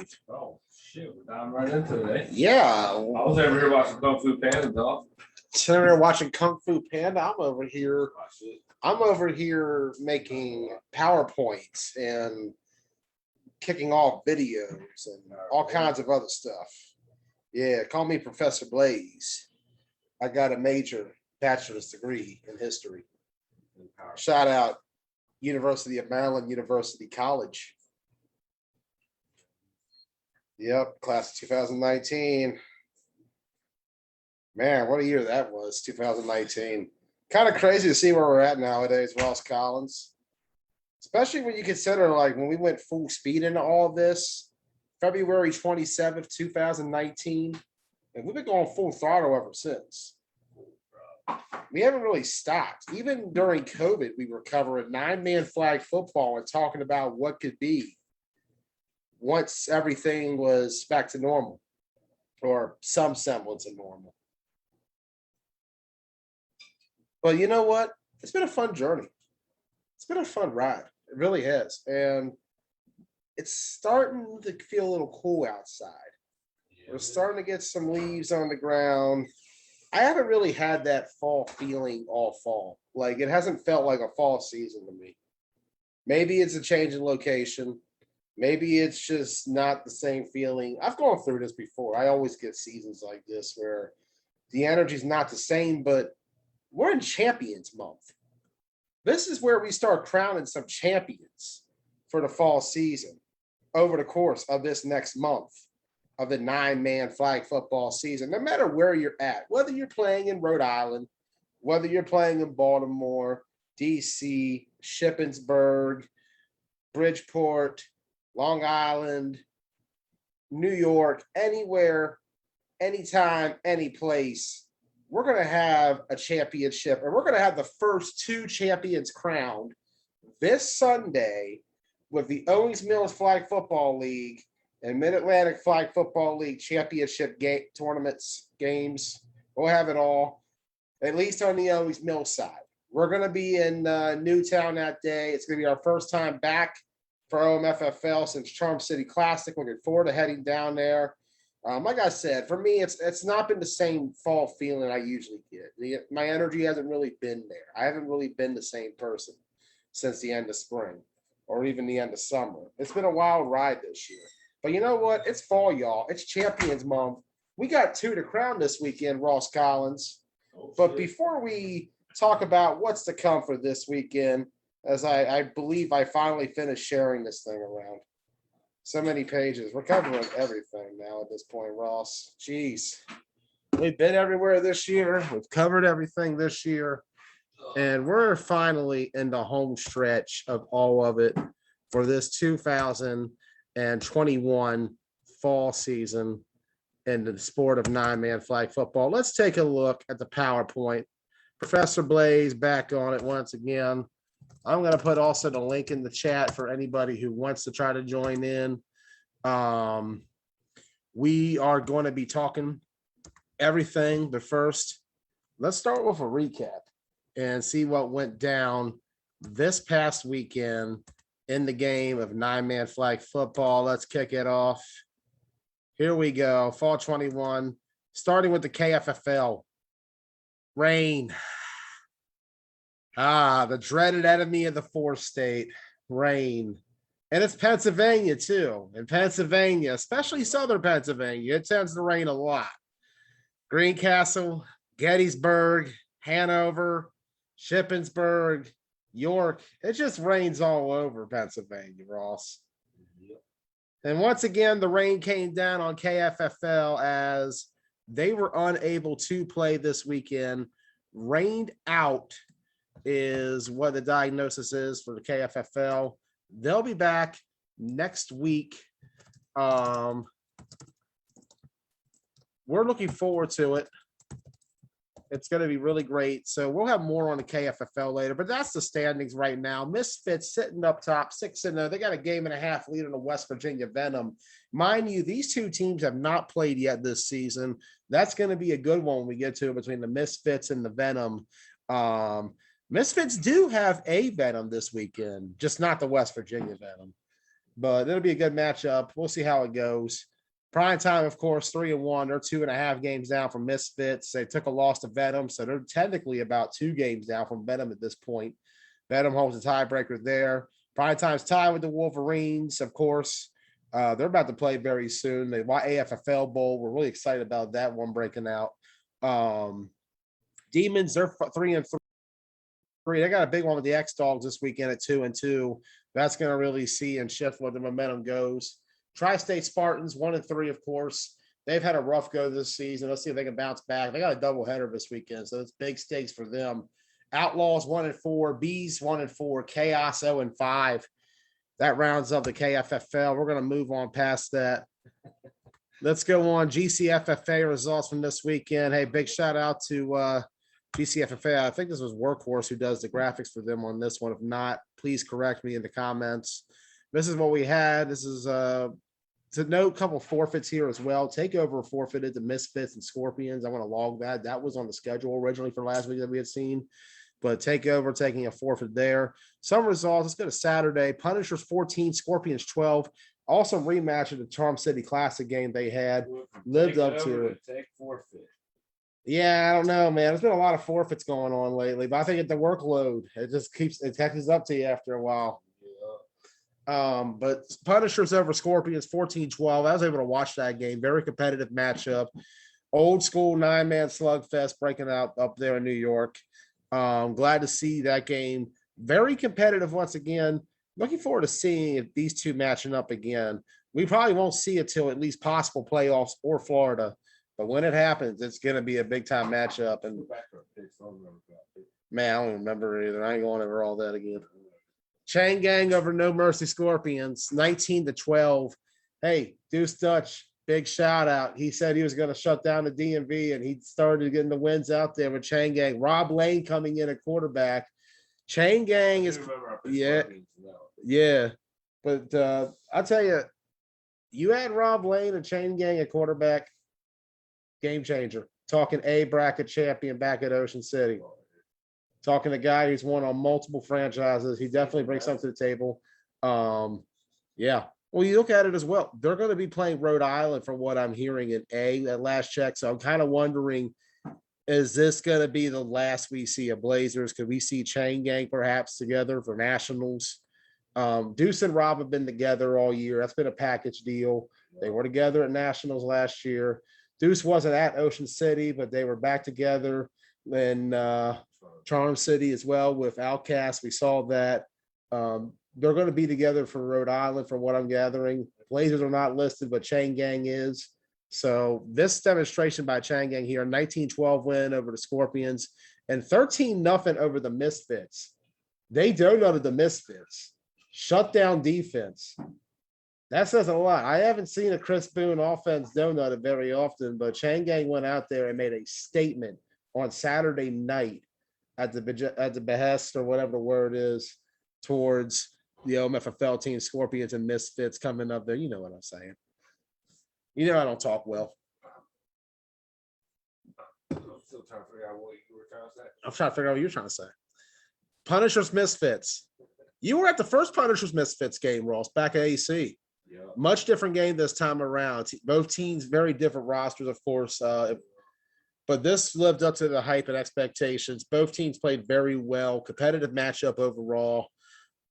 live. Oh, shit. We're diving right into it, eh? Yeah. I was over here watching Kung Fu Panda, dog. Sitting there watching Kung Fu Panda. I'm over here making PowerPoints and kicking off videos and all kinds of other stuff. Yeah, call me Professor Blaze. I got a major bachelor's degree in history. Shout out University of Maryland, University College. Yep, class of 2019. Man, what a year that was, 2019. Kind of crazy to see where we're at nowadays, Ross Collins. Especially when you consider, like, when we went full speed into all of this, February 27th, 2019, and we've been going full throttle ever since. We haven't really stopped. Even during COVID, we were covering 9-man flag football and talking about what could be once everything was back to normal or some semblance of normal. But you know what? It's been a fun journey. It's been a fun ride. It really has. And it's starting to feel a little cool outside. We're starting to get some leaves on the ground. I haven't really had that fall feeling all fall. Like, it hasn't felt like a fall season to me. Maybe it's a change in location. Maybe it's just not the same feeling. I've gone through this before. I always get seasons like this where the energy's not the same, but we're in Champions Month. This is where we start crowning some champions for the fall season over the course of this next month of the 9-man flag football season, no matter where you're at, whether you're playing in Rhode Island, whether you're playing in Baltimore, DC, Shippensburg, Bridgeport, Long Island, New York, anywhere, anytime, any place, we're going to have a championship, and we're going to have the first 2 champions crowned this Sunday with the Owings Mills Flag Football League and Mid-Atlantic Flag Football League championship games. We'll have it all, at least on the Owings Mills side. We're going to be in Newtown that day. It's going to be our first time back for OMFFL since Charm City Classic. Looking forward to heading down there. Like I said, for me, it's not been the same fall feeling I usually get. My energy hasn't really been there. I haven't really been the same person since the end of spring or even the end of summer. It's been a wild ride this year. But you know what? It's fall, y'all. It's Champions Month. We got 2 to crown this weekend, Ross Collins. But before we talk about what's to come for this weekend, as I believe I finally finished sharing this thing around. So many pages. We're covering everything now at this point, Ross. Jeez. We've been everywhere this year. We've covered everything this year. And we're finally in the home stretch of all of it for this 2021 fall season in the sport of 9-man flag football. Let's take a look at the PowerPoint. Professor Blaze back on it once again. I'm going to put also the link in the chat for anybody who wants to try to join in. We are going to be talking everything, but first, let's start with a recap and see what went down this past weekend in the game of 9-man flag football. Let's kick it off. Here we go. Fall 21, starting with the KFFL. Rain. The dreaded enemy of the 4th state, rain. And it's Pennsylvania, too. In Pennsylvania, especially southern Pennsylvania, it tends to rain a lot. Greencastle, Gettysburg, Hanover, Shippensburg, York. It just rains all over Pennsylvania, Ross. And once again, the rain came down on KFFL as they were unable to play this weekend. Rained out is what the diagnosis is for the KFFL. They'll be back next week. We're looking forward to it. It's going to be really great. So we'll have more on the KFFL later, but that's the standings right now. Misfits sitting up top, 6-0. They got a 1.5 lead on the West Virginia Venom. Mind you, these 2 teams have not played yet this season. That's going to be a good one when we get to it between the Misfits and the Venom. Misfits do have a Venom this weekend, just not the West Virginia Venom. but it'll be a good matchup. We'll see how it goes. Prime time, of course, 3-1. They're 2.5 games down from Misfits. They took a loss to Venom, so they're technically about 2 games down from Venom at this point. Venom holds a tiebreaker there. Prime time's tied with the Wolverines, of course. They're about to play very soon. The AFFL Bowl. We're really excited about that one breaking out. Demons, they're 3-3. They got a big one with the X Dogs this weekend at 2-2. That's going to really see and shift where the momentum goes. Tri-State Spartans 1-3, of course. They've had a rough go this season. Let's see if they can bounce back. They got a doubleheader this weekend, so it's big stakes for them. Outlaws 1-4, Bees 1-4, Chaos 0-5. That rounds up the KFFL. We're going to move on past that. Let's go on GCFFA results from this weekend. Hey, big shout out to GCFFA. I think this was Workhorse who does the graphics for them on this one. If not, please correct me in the comments. This is what we had. This is to note, a couple forfeits here as well. Takeover forfeited to Misfits and Scorpions. I want to log that. That was on the schedule originally for last week that we had seen. But Takeover taking a forfeit there. Some results. Let's go to Saturday. Punishers 14, Scorpions 12. Awesome rematch of the Charm City Classic game they had. Lived up to it. Take forfeit. Yeah, I don't know, man. There's been a lot of forfeits going on lately, but I think the workload, it catches up to you after a while. But Punishers over Scorpions 14-12. I was able to watch that game. Very competitive matchup. Old school 9-man slugfest breaking out up there in New York. Glad to see that game. Very competitive once again. Looking forward to seeing if these two matching up again. We probably won't see it till at least possible playoffs or Florida. But when it happens, it's going to be a big time matchup. And man, I don't remember either. I ain't going over all that again. Chain Gang over No Mercy Scorpions, 19-12. Hey, Deuce Dutch, big shout out. He said he was going to shut down the DMV, and he started getting the wins out there with Chain Gang. Rob Lane coming in at quarterback. Chain Gang is, yeah. But I'll tell you, you had Rob Lane and Chain Gang at quarterback, game changer. Talking A bracket champion back at Ocean City. Talking to a guy who's won on multiple franchises. He definitely brings something to the table. Yeah. Well, you look at it as well. They're going to be playing Rhode Island from what I'm hearing in A at last check. So I'm kind of wondering, is this going to be the last we see of Blazers? Could we see Chain Gang perhaps together for nationals? Deuce and Rob have been together all year. That's been a package deal. They were together at nationals last year. Deuce wasn't at Ocean City, but they were back together in Charm City as well with Outcast. We saw that. They're going to be together for Rhode Island from what I'm gathering. Blazers are not listed, but Chain Gang is. So this demonstration by Chain Gang here, 19-12 win over the Scorpions and 13-0 over the Misfits. They donutted the Misfits. Shut down defense. That says a lot. I haven't seen a Chris Boone offense donut very often, but Chain Gang went out there and made a statement on Saturday night at the behest or whatever the word is towards the OMFFL team, Scorpions and Misfits coming up there. You know what I'm saying. You know I don't talk well. I'm still trying to figure out what you were trying to say. I'm trying to figure out what you're trying to say. Punishers Misfits. You were at the first Punishers Misfits game, Ross, back at AC. Yeah. Much different game this time around. Both teams, very different rosters, of course. But this lived up to the hype and expectations. Both teams played very well. Competitive matchup overall.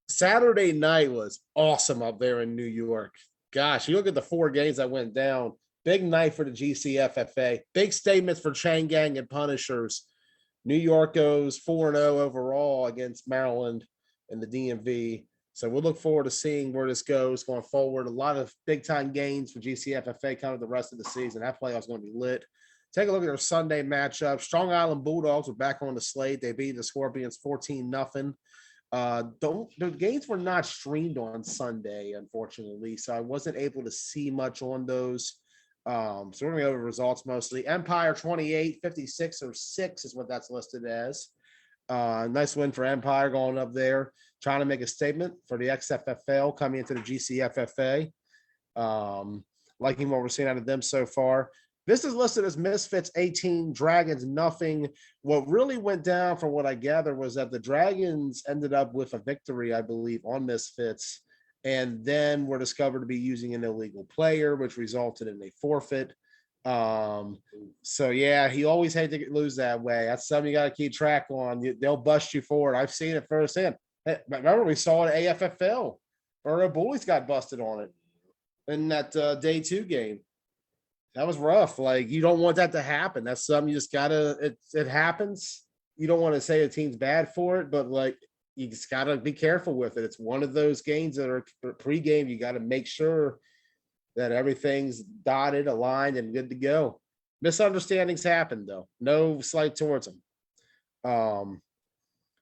Saturday night was awesome up there in New York. Gosh, you look at the 4 games that went down. Big night for the GCFFA. Big statements for Chain Gang and Punishers. New York goes 4-0 overall against Maryland and the DMV. So we'll look forward to seeing where this goes going forward. A lot of big-time gains for GCFFA coming the rest of the season. That playoff's going to be lit. Take a look at their Sunday matchup. Strong Island Bulldogs were back on the slate. They beat the Scorpions 14-0. The games were not streamed on Sunday, unfortunately, so I wasn't able to see much on those. So we're going to go over results mostly. Empire 28, 56 or 6 is what that's listed as. Nice win for Empire going up there, trying to make a statement for the XFFL coming into the GCFFA. Liking what we're seeing out of them so far. This is listed as Misfits 18, Dragons nothing. What really went down from what I gather was that the Dragons ended up with a victory, I believe, on Misfits. and then were discovered to be using an illegal player, which resulted in a forfeit. So yeah, he always had to lose that way. That's something you got to keep track on. They'll bust you for it. I've seen it firsthand. Remember, we saw it at AFFL, or Bullies got busted on it in that day 2 game. That was rough. Like, you don't want that to happen. That's something you just gotta. It happens. You don't want to say a team's bad for it, but like, you just gotta be careful with it. It's one of those games that are pre-game. You got to make sure that everything's dotted, aligned, and good to go. Misunderstandings happen, though. No slight towards them.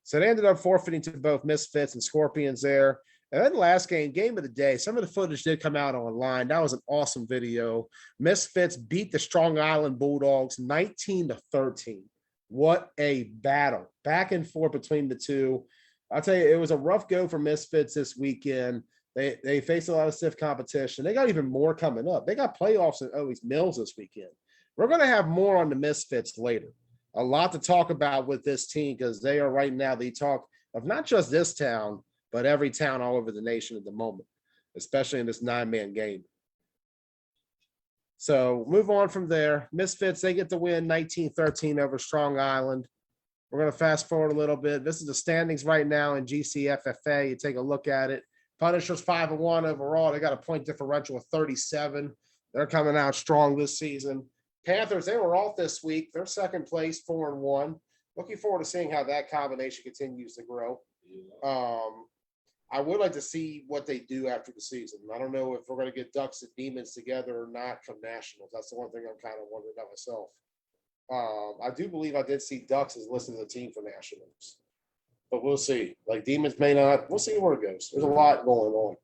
So they ended up forfeiting to both Misfits and Scorpions there. And then the last game of the day, some of the footage did come out online. That was an awesome video. Misfits beat the Strong Island Bulldogs 19-13. What a battle. Back and forth between the two. I'll tell you, it was a rough go for Misfits this weekend. They faced a lot of stiff competition. They got even more coming up. They got playoffs at Owies Mills this weekend. We're going to have more on the Misfits later. A lot to talk about with this team because they are right now the talk of not just this town, but every town all over the nation at the moment, especially in this 9-man game. So move on from there. Misfits, they get the win 19-13 over Strong Island. We're going to fast forward a little bit. This is the standings right now in GCFFA. You take a look at it. Punishers 5-1 overall. They got a point differential of 37. They're coming out strong this season. Panthers, they were off this week. They're second place, 4-1. Looking forward to seeing how that combination continues to grow. I would like to see what they do after the season. I don't know if we're going to get Ducks and Demons together or not come nationals. That's the one thing I'm kind of wondering about myself. I do believe I did see Ducks as listed as a team for nationals, but we'll see. Like, Demons may not. We'll see where it goes. There's a lot going on.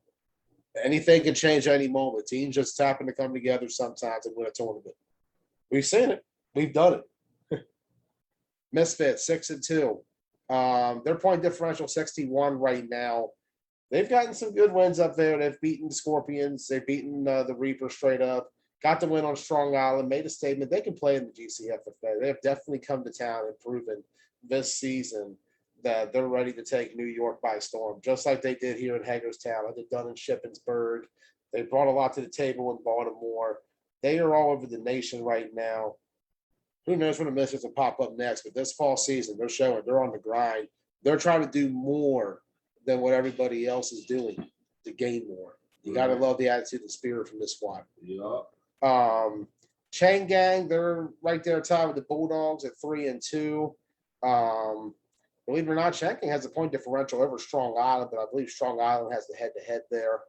Anything can change at any moment. Teams just happen to come together sometimes and win a tournament. We've seen it. We've done it. Misfits 6-2. Their point differential 61 right now. They've gotten some good wins up there. They've beaten the Scorpions. They've beaten the Reaper straight up. Got the win on Strong Island. Made a statement. They can play in the GCFFA. They have definitely come to town and proven this season that they're ready to take New York by storm, just like they did here in Hagerstown, like they've done in Shippensburg. They brought a lot to the table in Baltimore. They are all over the nation right now. Who knows when the Misfits will pop up next, but this fall season, they're showing they're on the grind. They're trying to do more than what everybody else is doing to gain more. You got to love the attitude and spirit from this squad. Yeah. Chain Gang, they're right there tied with the Bulldogs at 3-2. Believe it or not, Chain Gang has a point differential over Strong Island, but I believe Strong Island has the head-to-head there.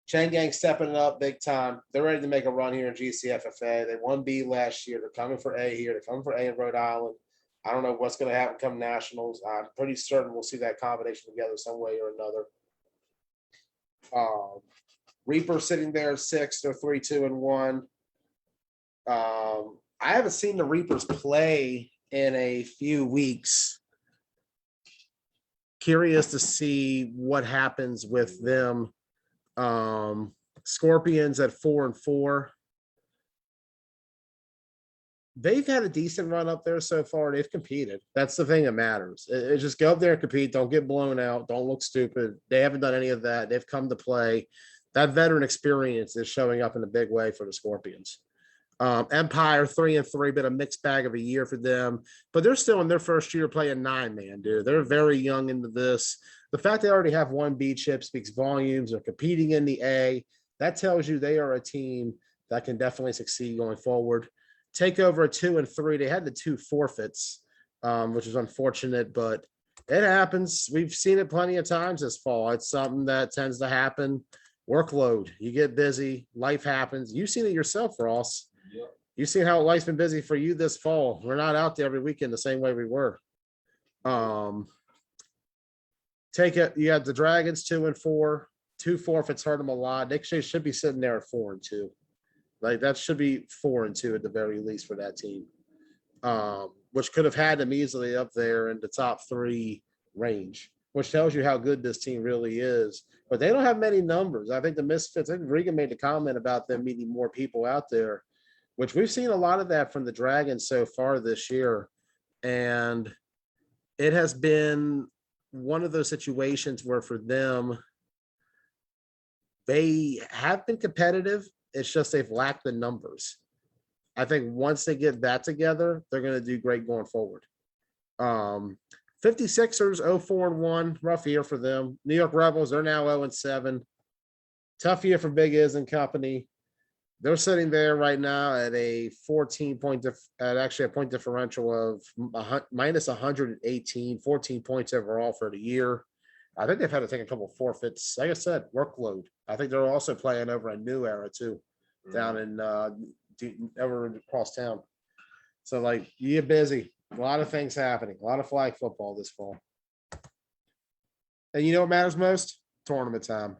Chain Gang stepping it up big time. They're ready to make a run here in GCFFA. They won B last year. They're coming for A here. They're coming for A in Rhode Island. I don't know what's going to happen come nationals. I'm pretty certain we'll see that combination together some way or another. Reaper sitting there at 6. They're 3-2-1. I haven't seen the Reapers play in a few weeks. Curious to see what happens with them. Scorpions at 4-4. They've had a decent run up there so far. They've competed. That's the thing that matters. It just go up there and compete. Don't get blown out. Don't look stupid. They haven't done any of that. They've come to play. That veteran experience is showing up in a big way for the Scorpions. Empire 3-3, been a mixed bag of a year for them, but they're still in their first year playing 9-man, dude. They're very young into this. The fact they already have one B chip speaks volumes. They're competing in the A. That tells you they are a team that can definitely succeed going forward. Take over at 2-3. They had the 2 forfeits, which is unfortunate, but it happens. We've seen it plenty of times this fall. It's something that tends to happen. Workload. You get busy. Life happens. You've seen it yourself, Ross. Yep. You've seen how life's been busy for you this fall. We're not out there every weekend the same way we were. Take it. You have the Dragons 2-4. 2 forfeits hurt them a lot. They should be sitting there at 4-2. Like, that should be 4-2 at the very least for that team, which could have had them easily up there in the top 3 range, which tells you how good this team really is. But they don't have many numbers. I think the Misfits, I think Regan made a comment about them meeting more people out there, which we've seen a lot of that from the Dragons so far this year. And it has been one of those situations where for them, they have been competitive. It's just they've lacked the numbers. I think once they get that together, they're going to do great going forward. 56ers 0-4-1, rough year for them. New York Rebels, they're now 0-7. Tough year for Big Iz and company. They're sitting there right now at a 14-point, at actually a point differential of minus 118, 14 points overall for the year. I think they've had to take a couple of forfeits. Like I said, workload. I think they're also playing over a New Era too, down in over across town. So like, you're busy. A lot of things happening. A lot of flag football this fall. And you know what matters most? Tournament time.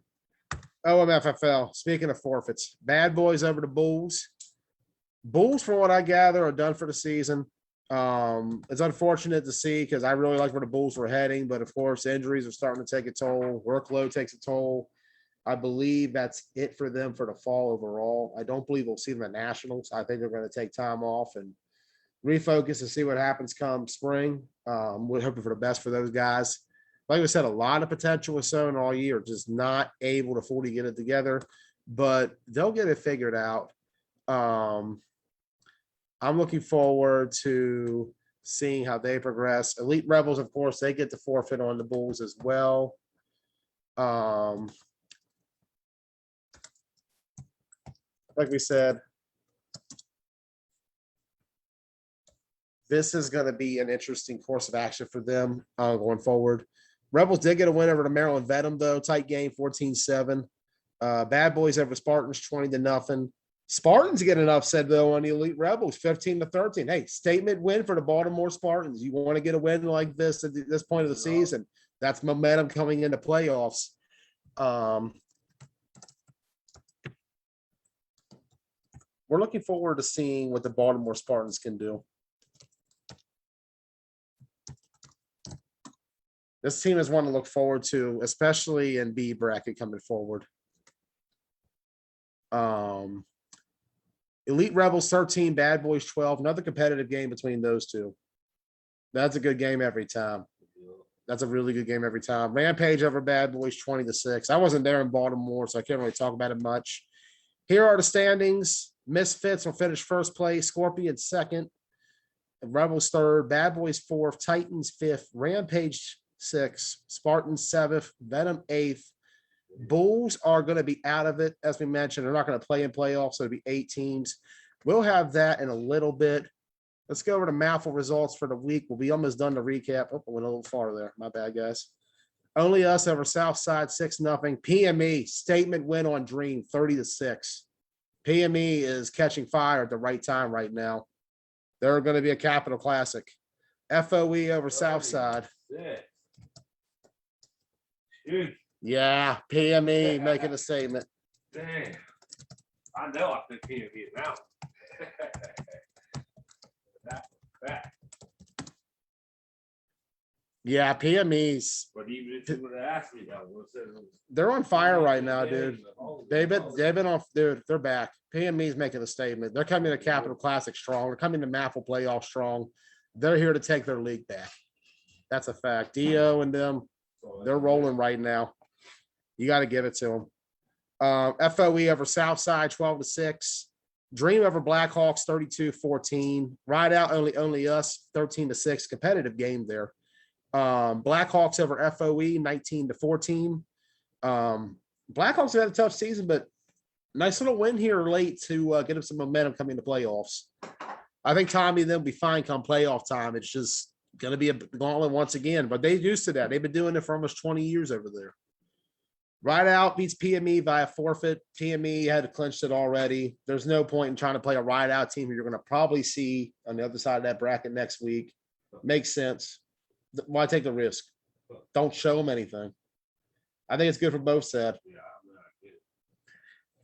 OMFFL. Speaking of forfeits, Bad Boys over the Bulls. Bulls, from what I gather, are done for the season. It's unfortunate to see because I really like where the Bulls were heading, but of course, injuries are starting to take a toll. Workload takes a toll. I believe that's it for them for the fall overall. I don't believe we'll see them at Nationals. I think they're going to take time off and refocus and see what happens come spring. We're hoping for the best for those guys. Like I said, a lot of potential was shown all year, just not able to fully get it together, but they'll get it figured out. I'm looking forward to seeing how they progress. Elite Rebels, of course, they get the forfeit on the Bulls as well. Like we said, this is going to be an interesting course of action for them going forward. Rebels did get a win over the Maryland Venom, though. Tight game, 14-7. Bad Boys over Spartans, 20-0. Spartans get an upset, though, on the Elite Rebels, 15-13. Hey, statement win for the Baltimore Spartans. You want to get a win like this at this point of the season. That's momentum coming into playoffs. We're looking forward to seeing what the Baltimore Spartans can do. This team is one to look forward to, especially in B bracket coming forward. Elite Rebels 13, Bad Boys 12. Another competitive game between those two. That's a good game every time. That's a really good game every time. Rampage over Bad Boys 20-6. I wasn't there in Baltimore, so I can't really talk about it much. Here are the standings. Misfits will finish first place. Scorpion second. Rebels third. Bad Boys fourth. Titans fifth. Rampage sixth. Spartans seventh. Venom eighth. Bulls are going to be out of it, as we mentioned. They're not going to play in playoffs, so it'll be 8 teams. We'll have that in a little bit. Let's go over to mouthful results for the week. We'll be almost done to recap. Oh, I went a little far there. My bad, guys. Only Us over Southside 6-0. PME statement win on Dream 30-6. PME is catching fire at the right time right now. They're going to be a Capital Classic. FOE over Southside. Yeah, PME making a statement. Damn. I know I think PME is out. that. Yeah, PME's. But even if you would have asked me that, they're on fire right now, dude. They've been off, dude. They're back. PME's making a statement. They're coming to Capital Classic strong. They're coming to MAFL playoff strong. They're here to take their league back. That's a fact. Dio and them, they're rolling right now. You got to give it to them. FOE over Southside 12-6. Dream over Blackhawks 32-14. Ride out only Us 13-6. Competitive game there. Blackhawks over FOE 19-14. Blackhawks have had a tough season, but nice little win here late to get them some momentum coming to playoffs. I think Tommy and them will be fine come playoff time. It's just going to be a gauntlet once again, but they're used to that. They've been doing it for almost 20 years over there. Ride out beats PME via forfeit. PME had clinched it already. There's no point in trying to play a ride out team who you're going to probably see on the other side of that bracket next week. Makes sense. Why take the risk? Don't show them anything. I think it's good for both sides.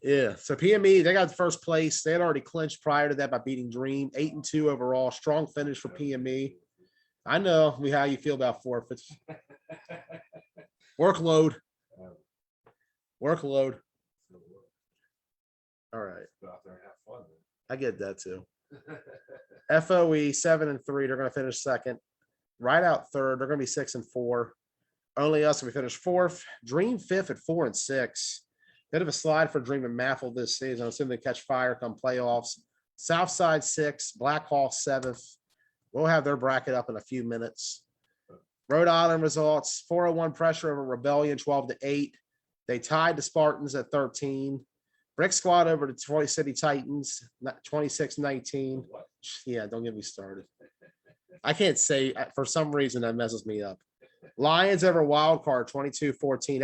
Yeah. So PME, they got first place. They had already clinched prior to that by beating Dream. 8-2 overall. Strong finish for PME. I know how you feel about forfeits. Workload. All right. I get that too. FOE 7-3. They're going to finish second. Right out third. They're going to be 6-4. Only us. We finished fourth. Dream fifth at 4-6. Bit of a slide for Dream and Maffle this season. I'm assuming they catch fire come playoffs. Southside 6th. Blackhawk 7th. We'll have their bracket up in a few minutes. Rhode Island results: 401 Pressure over Rebellion 12-8. They tied the Spartans at 13. Brick Squad over the Troy City Titans 26-19. Yeah, don't get me started. I can't say, for some reason that messes me up. Lions over Wild Card 22-14.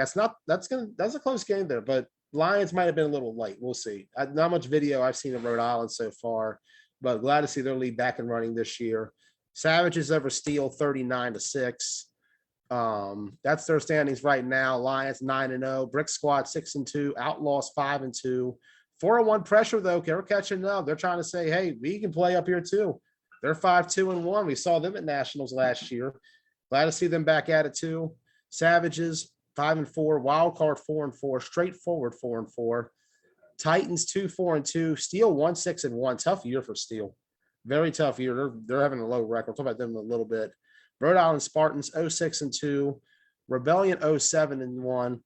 That's a close game there, but Lions might have been a little light. We'll see. Not much video I've seen of Rhode Island so far, but glad to see their lead back and running this year. Savages over Steel 39-6. That's their standings right now. Lions 9-0, Brick Squad 6-2, Outlaws 5-2. 401 Pressure, though, they're catching up. They're trying to say, hey, we can play up here too. They're 5-2-1. We saw them at Nationals last year. Glad to see them back at it too. Savages 5-4, Wild Card 4-4, Straightforward 4-4. Titans 2-4-2, Steel 1-6-1. Tough year for Steel. Very tough year. They're having a low record. We'll talk about them in a little bit. Rhode Island Spartans 0-6-2, Rebellion 0-7-1.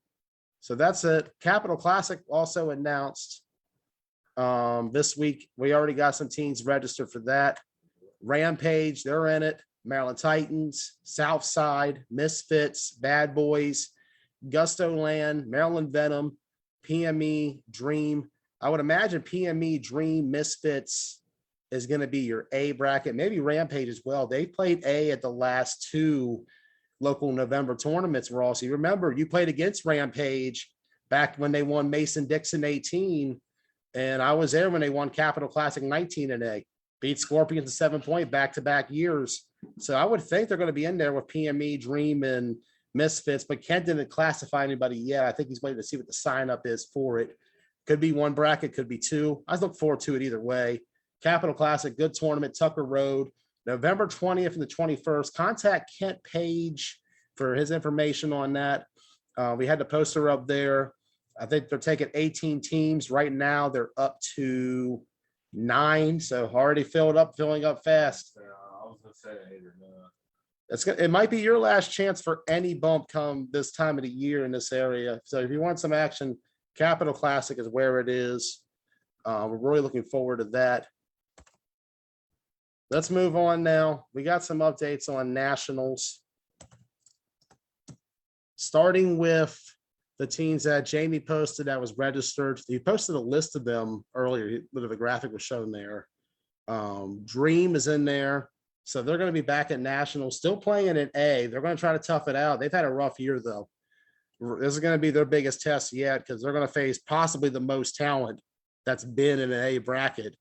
So that's it. Capital Classic also announced this week. We already got some teams registered for that. Rampage, they're in it. Maryland Titans, Southside, Misfits, Bad Boys, Gusto Land, Maryland Venom, PME, Dream. I would imagine PME, Dream, Misfits is going to be your A bracket, maybe Rampage as well. They played A at the last two local November tournaments, Ross. You remember you played against Rampage back when they won Mason-Dixon 18, and I was there when they won Capital Classic 19 and A. Beat Scorpions to 7-point back-to-back years. So I would think they're going to be in there with PME, Dream, and Misfits, but Kent didn't classify anybody yet. I think he's waiting to see what the sign-up is for it. Could be one bracket, could be two. I look forward to it either way. Capital Classic, good tournament, Tucker Road, November 20th and the 21st. Contact Kent Page for his information on that. We had the poster up there. I think they're taking 18 teams. Right now, they're up to 9, so already filling up fast. I was gonna say 8 or 9. It might be your last chance for any bump come this time of the year in this area. So if you want some action, Capital Classic is where it is. We're really looking forward to that. Let's move on now. We got some updates on Nationals. Starting with the teams that Jamie posted that was registered. He posted a list of them earlier. The graphic was shown there. Dream is in there. So they're going to be back at Nationals, still playing in A. They're going to try to tough it out. They've had a rough year, though. This is going to be their biggest test yet because they're going to face possibly the most talent that's been in an A bracket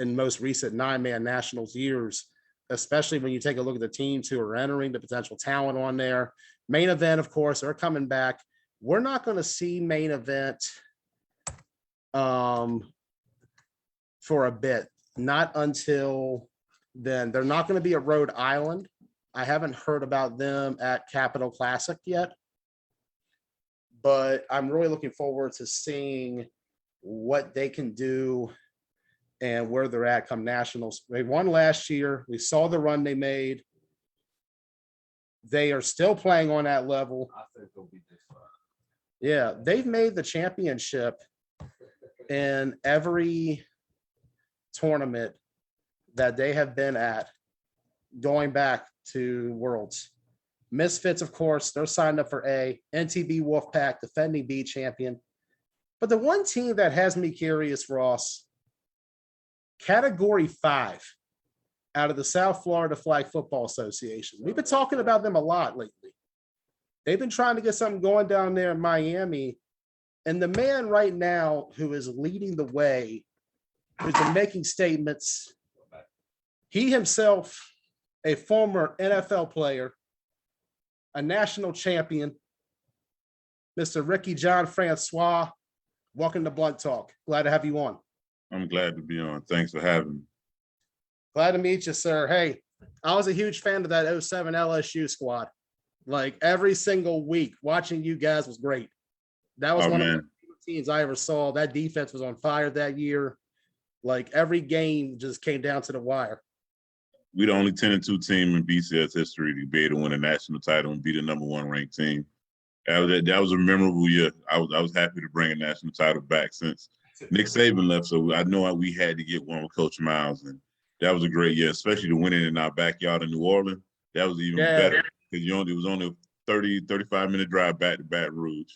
in most recent 9-man Nationals years, especially when you take a look at the teams who are entering, the potential talent on there. Main Event, of course, they're coming back. We're not going to see Main Event for a bit, not until then. They're not going to be at Rhode Island. I haven't heard about them at Capital Classic yet, but I'm really looking forward to seeing what they can do and where they're at come Nationals. They won last year. We saw the run they made. They are still playing on that level. I think they'll be this far. Yeah, they've made the championship in every tournament that they have been at going back to Worlds. Misfits, of course, they're signed up for A. NTB Wolfpack, defending B champion. But the one team that has me curious, Ross, Category 5 out of the South Florida Flag Football Association. We've been talking about them a lot lately. They've been trying to get something going down there in Miami. And the man right now who is leading the way, who's been making statements, he himself, a former NFL player, a national champion, Mr. Ricky Jean-Francois. Welcome to Blunt Talk. Glad to have you on. I'm glad to be on. Thanks for having me. Glad to meet you, sir. Hey, I was a huge fan of that 07 LSU squad. Like every single week, watching you guys was great. That was one of the teams I ever saw. That defense was on fire that year. Like every game just came down to the wire. we the only 10-2 team in BCS history to be able to win a national title and be the #1 ranked team. That was a memorable year. I was happy to bring a national title back since Nick Saban left. So I know we had to get one with Coach Miles, and that was a great year, especially to win it in our backyard in New Orleans. That was even better because it was only a 35-minute drive back to Baton Rouge.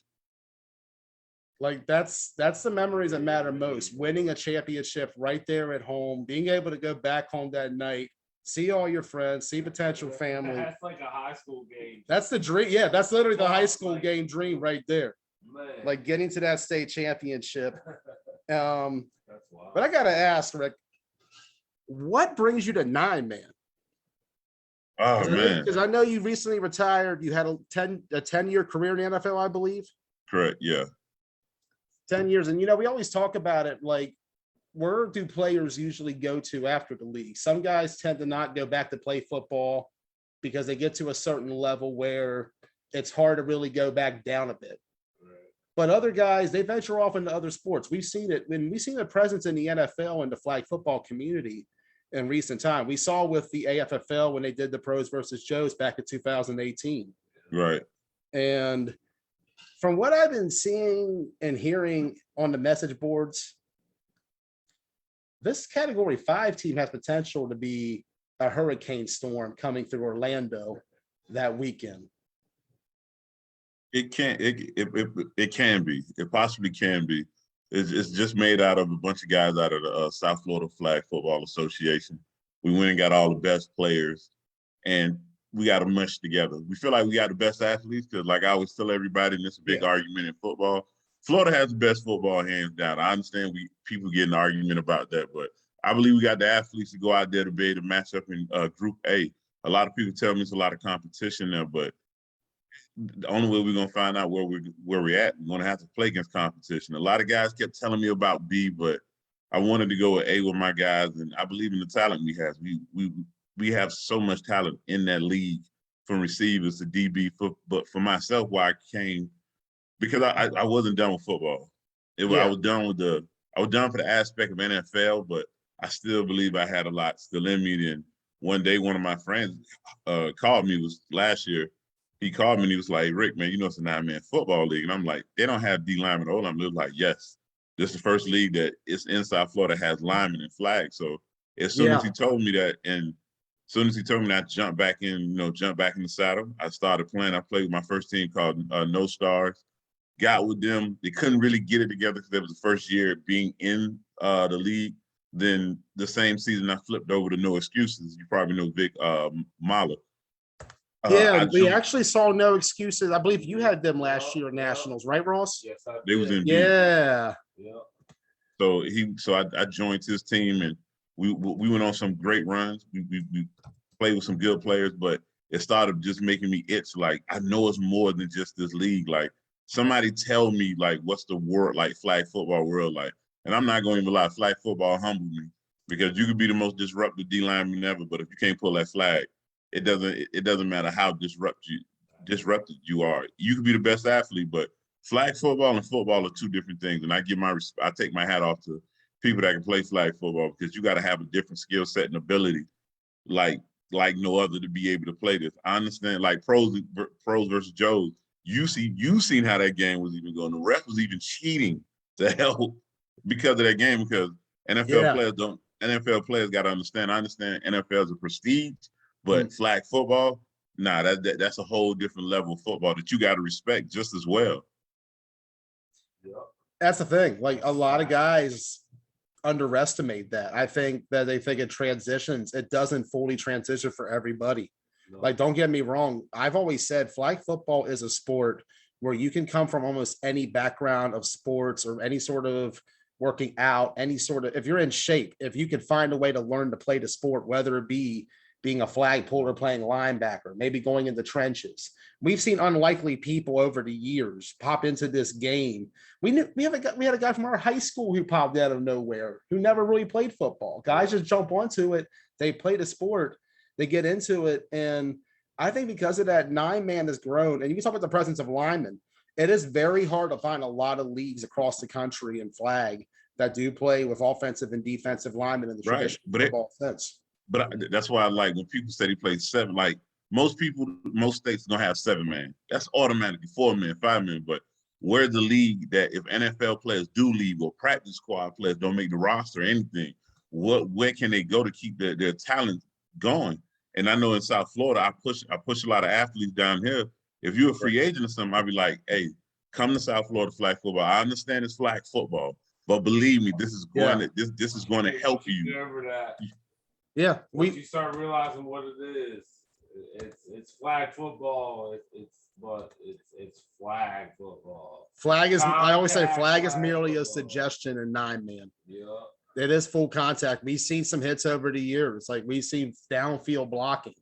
Like that's the memories that matter most. Winning a championship right there at home, being able to go back home that night, see all your friends, see potential family. That's like a high school game. That's the dream. Yeah, that's literally the high school game dream right there. Man. Like getting to that state championship. That's wild. But I gotta ask, Rick, what brings you to 9-man? Oh man, Because I know you recently retired. You had a 10-year career in the NFL, I believe. correct. Yeah. 10 years. And, we always talk about it, like, where do players usually go to after the league? Some guys tend to not go back to play football because they get to a certain level where it's hard to really go back down a bit. Right. But other guys, they venture off into other sports. We've seen it when we've seen the presence in the NFL and the flag football community in recent time. We saw with the AFFL when they did the pros versus Joes back in 2018. Right. And from what I've been seeing and hearing on the message boards, this Category 5 team has potential to be a hurricane storm coming through Orlando that weekend. It can be. It possibly can be. It's just made out of a bunch of guys out of the South Florida Flag Football Association. We went and got all the best players, and we got to mesh together. We feel like we got the best athletes because, like I always tell everybody, and it's a big argument in football. Florida has the best football, hands down. I understand people get an argument about that, but I believe we got the athletes to go out there to be able to match up in Group A. A lot of people tell me it's a lot of competition there, but the only way we're gonna find out where we're at, we're gonna have to play against competition. A lot of guys kept telling me about B, but I wanted to go with A with my guys, and I believe in the talent we have. We have so much talent in that league, from receivers to DB. But for myself, why I came, because I wasn't done with football. I was done for the aspect of NFL, but I still believe I had a lot still in me. And one day, one of my friends called me. It was last year. He called me and he was like, "Rick, man, it's a 9-man football league." And I'm like, "They don't have D linemen or O-linemen." He was like, "Yes, this is the first league that is in South Florida has linemen and flags." So as soon as he told me that, and as soon as he told me that, I jumped back in the saddle. I started playing. I played with my first team called No Stars. Got with them. They couldn't really get it together because it was the first year being in the league. Then the same season, I flipped over to No Excuses. You probably know Vic Mahler. We actually saw No Excuses. I believe you had them last year at Nationals, right, Ross? Yes, They was in. Yeah. So I joined his team, and we went on some great runs. We played with some good players, but it started just making me itch. Like, I know it's more than just this league. Like, somebody tell me, like, what's the world, like, flag football world like? And I'm not going to even lie, flag football humbled me, because you could be the most disruptive D lineman ever, but if you can't pull that flag, it doesn't matter how disrupted you are. You could be the best athlete, but flag football and football are two different things. And I take my hat off to people that can play flag football, because you got to have a different skill set and ability, like no other, to be able to play this. I understand, like pros versus Joes. You seen how that game was even going. The ref was even cheating to help because of that game. Because NFL players got to understand. I understand NFL is a prestige, but flag football, that's a whole different level of football that you got to respect just as well. That's the thing. Like, a lot of guys underestimate that. I think that they think it transitions. It doesn't fully transition for everybody. No. Like, don't get me wrong. I've always said flag football is a sport where you can come from almost any background of sports or any sort of working out, if you're in shape, if you could find a way to learn to play the sport, whether it be being a flag puller, playing linebacker, maybe going in the trenches. We've seen unlikely people over the years pop into this game. We had a guy from our high school who popped out of nowhere, who never really played football. Guys just jump onto it. They play the sport. They get into it. And I think because of that, 9-man has grown. And you can talk about the presence of linemen. It is very hard to find a lot of leagues across the country in flag that do play with offensive and defensive linemen in the traditional football sense. But that's why I like when people say they play 7. Like most states gonna have 7-man. That's automatically 4-man, 5-man. But where's the league that if NFL players do leave or practice squad players don't make the roster or anything, where can they go to keep their talent going? And I know in South Florida, I push a lot of athletes down here. If you're a free agent or something, I'd be like, hey, come to South Florida flag football. I understand it's flag football, but believe me, this is going to help you. Remember that. Yeah, Once you start realizing what it is, it's flag football. It's flag football. Flag is. I always say Contact flag is flag merely a football. suggestion in 9-man. Yeah. It is full contact. We've seen some hits over the years. Like we've seen downfield blocking.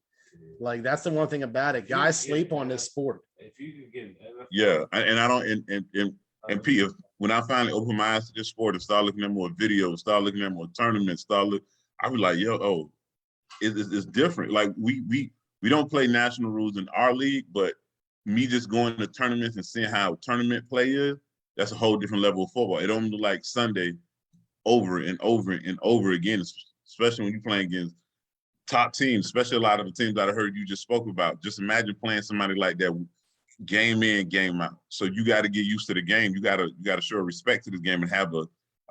Like that's the one thing about it. Guys sleep on this sport. If you could get Yeah, and I don't and Pete, when I finally opened my eyes to this sport and start looking at more videos, start looking at more tournaments, I was like, it's different. Like we don't play national rules in our league, but me just going to tournaments and seeing how tournament play is, that's a whole different level of football. It don't look like Sunday over and over and over again, especially when you're playing against top teams, especially a lot of the teams that I heard you just spoke about. Just imagine playing somebody like that game in, game out. So you got to get used to the game. You got to show respect to this game and have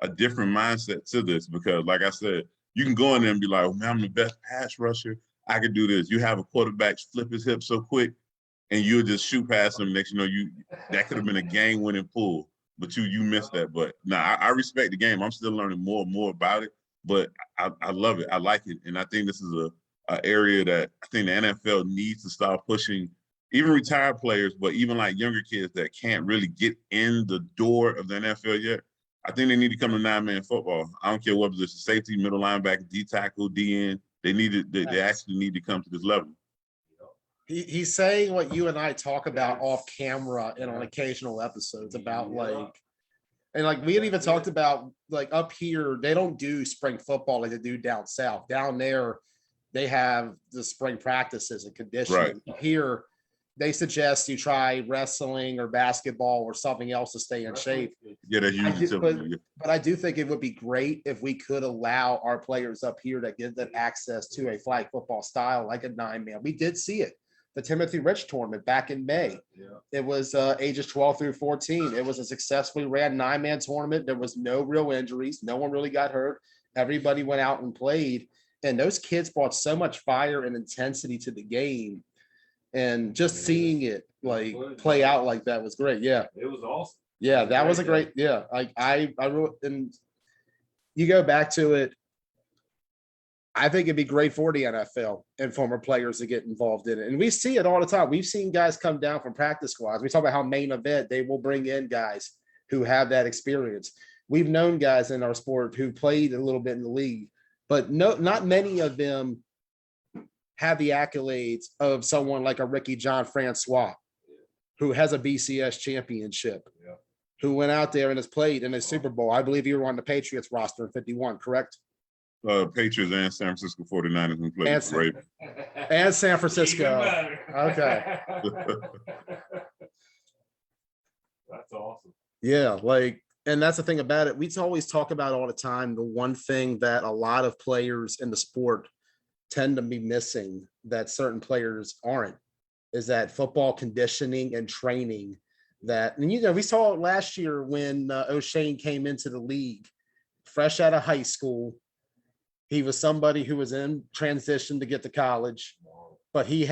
a different mindset to this, because like I said, you can go in there and be like, oh, man, I'm the best pass rusher. I could do this. You have a quarterback flip his hip so quick and you'll just shoot past him. Next, that could have been a game-winning pull, but you missed that. But I respect the game. I'm still learning more and more about it, but I love it. I like it. And I think this is a area that I think the NFL needs to start pushing, even retired players, but even like younger kids that can't really get in the door of the NFL yet. I think they need to come to 9-man football. I don't care what position, safety, middle linebacker, D tackle, DN. They actually need to come to this level. He's saying what you and I talk about off camera and on occasional episodes about like we had even talked about like up here, they don't do spring football like they do down south. Down there, they have the spring practices and conditioning. Right. Here, they suggest you try wrestling or basketball or something else to stay in shape. Yeah, that's usually but I do think it would be great if we could allow our players up here to give them access to a flag football style like a 9-man. We did see it. The Timothy Rich tournament back in May. Yeah. It was ages 12 through 14. It was a successfully ran 9-man tournament. There was no real injuries. No one really got hurt. Everybody went out and played. And those kids brought so much fire and intensity to the game. And just seeing it like play out like that was great. Yeah. It was awesome. Yeah, that was a great, yeah. I wrote, and you go back to it. I think it'd be great for the NFL and former players to get involved in it. And we see it all the time. We've seen guys come down from practice squads. We talk about how main event, they will bring in guys who have that experience. We've known guys in our sport who played a little bit in the league, but not many of them have the accolades of someone like a Ricky Jean-Francois, who has a BCS championship, who went out there and has played in a Super Bowl. I believe you were on the Patriots roster in 51, correct? Patriots and San Francisco 49ers who played with the Ravens. And San Francisco. Okay. That's awesome. Yeah, and that's the thing about it. We always talk about all the time, the one thing that a lot of players in the sport tend to be missing that certain players aren't, is that football conditioning and training that, and we saw it last year when O'Shane came into the league, fresh out of high school. He was somebody who was in transition to get to college, but he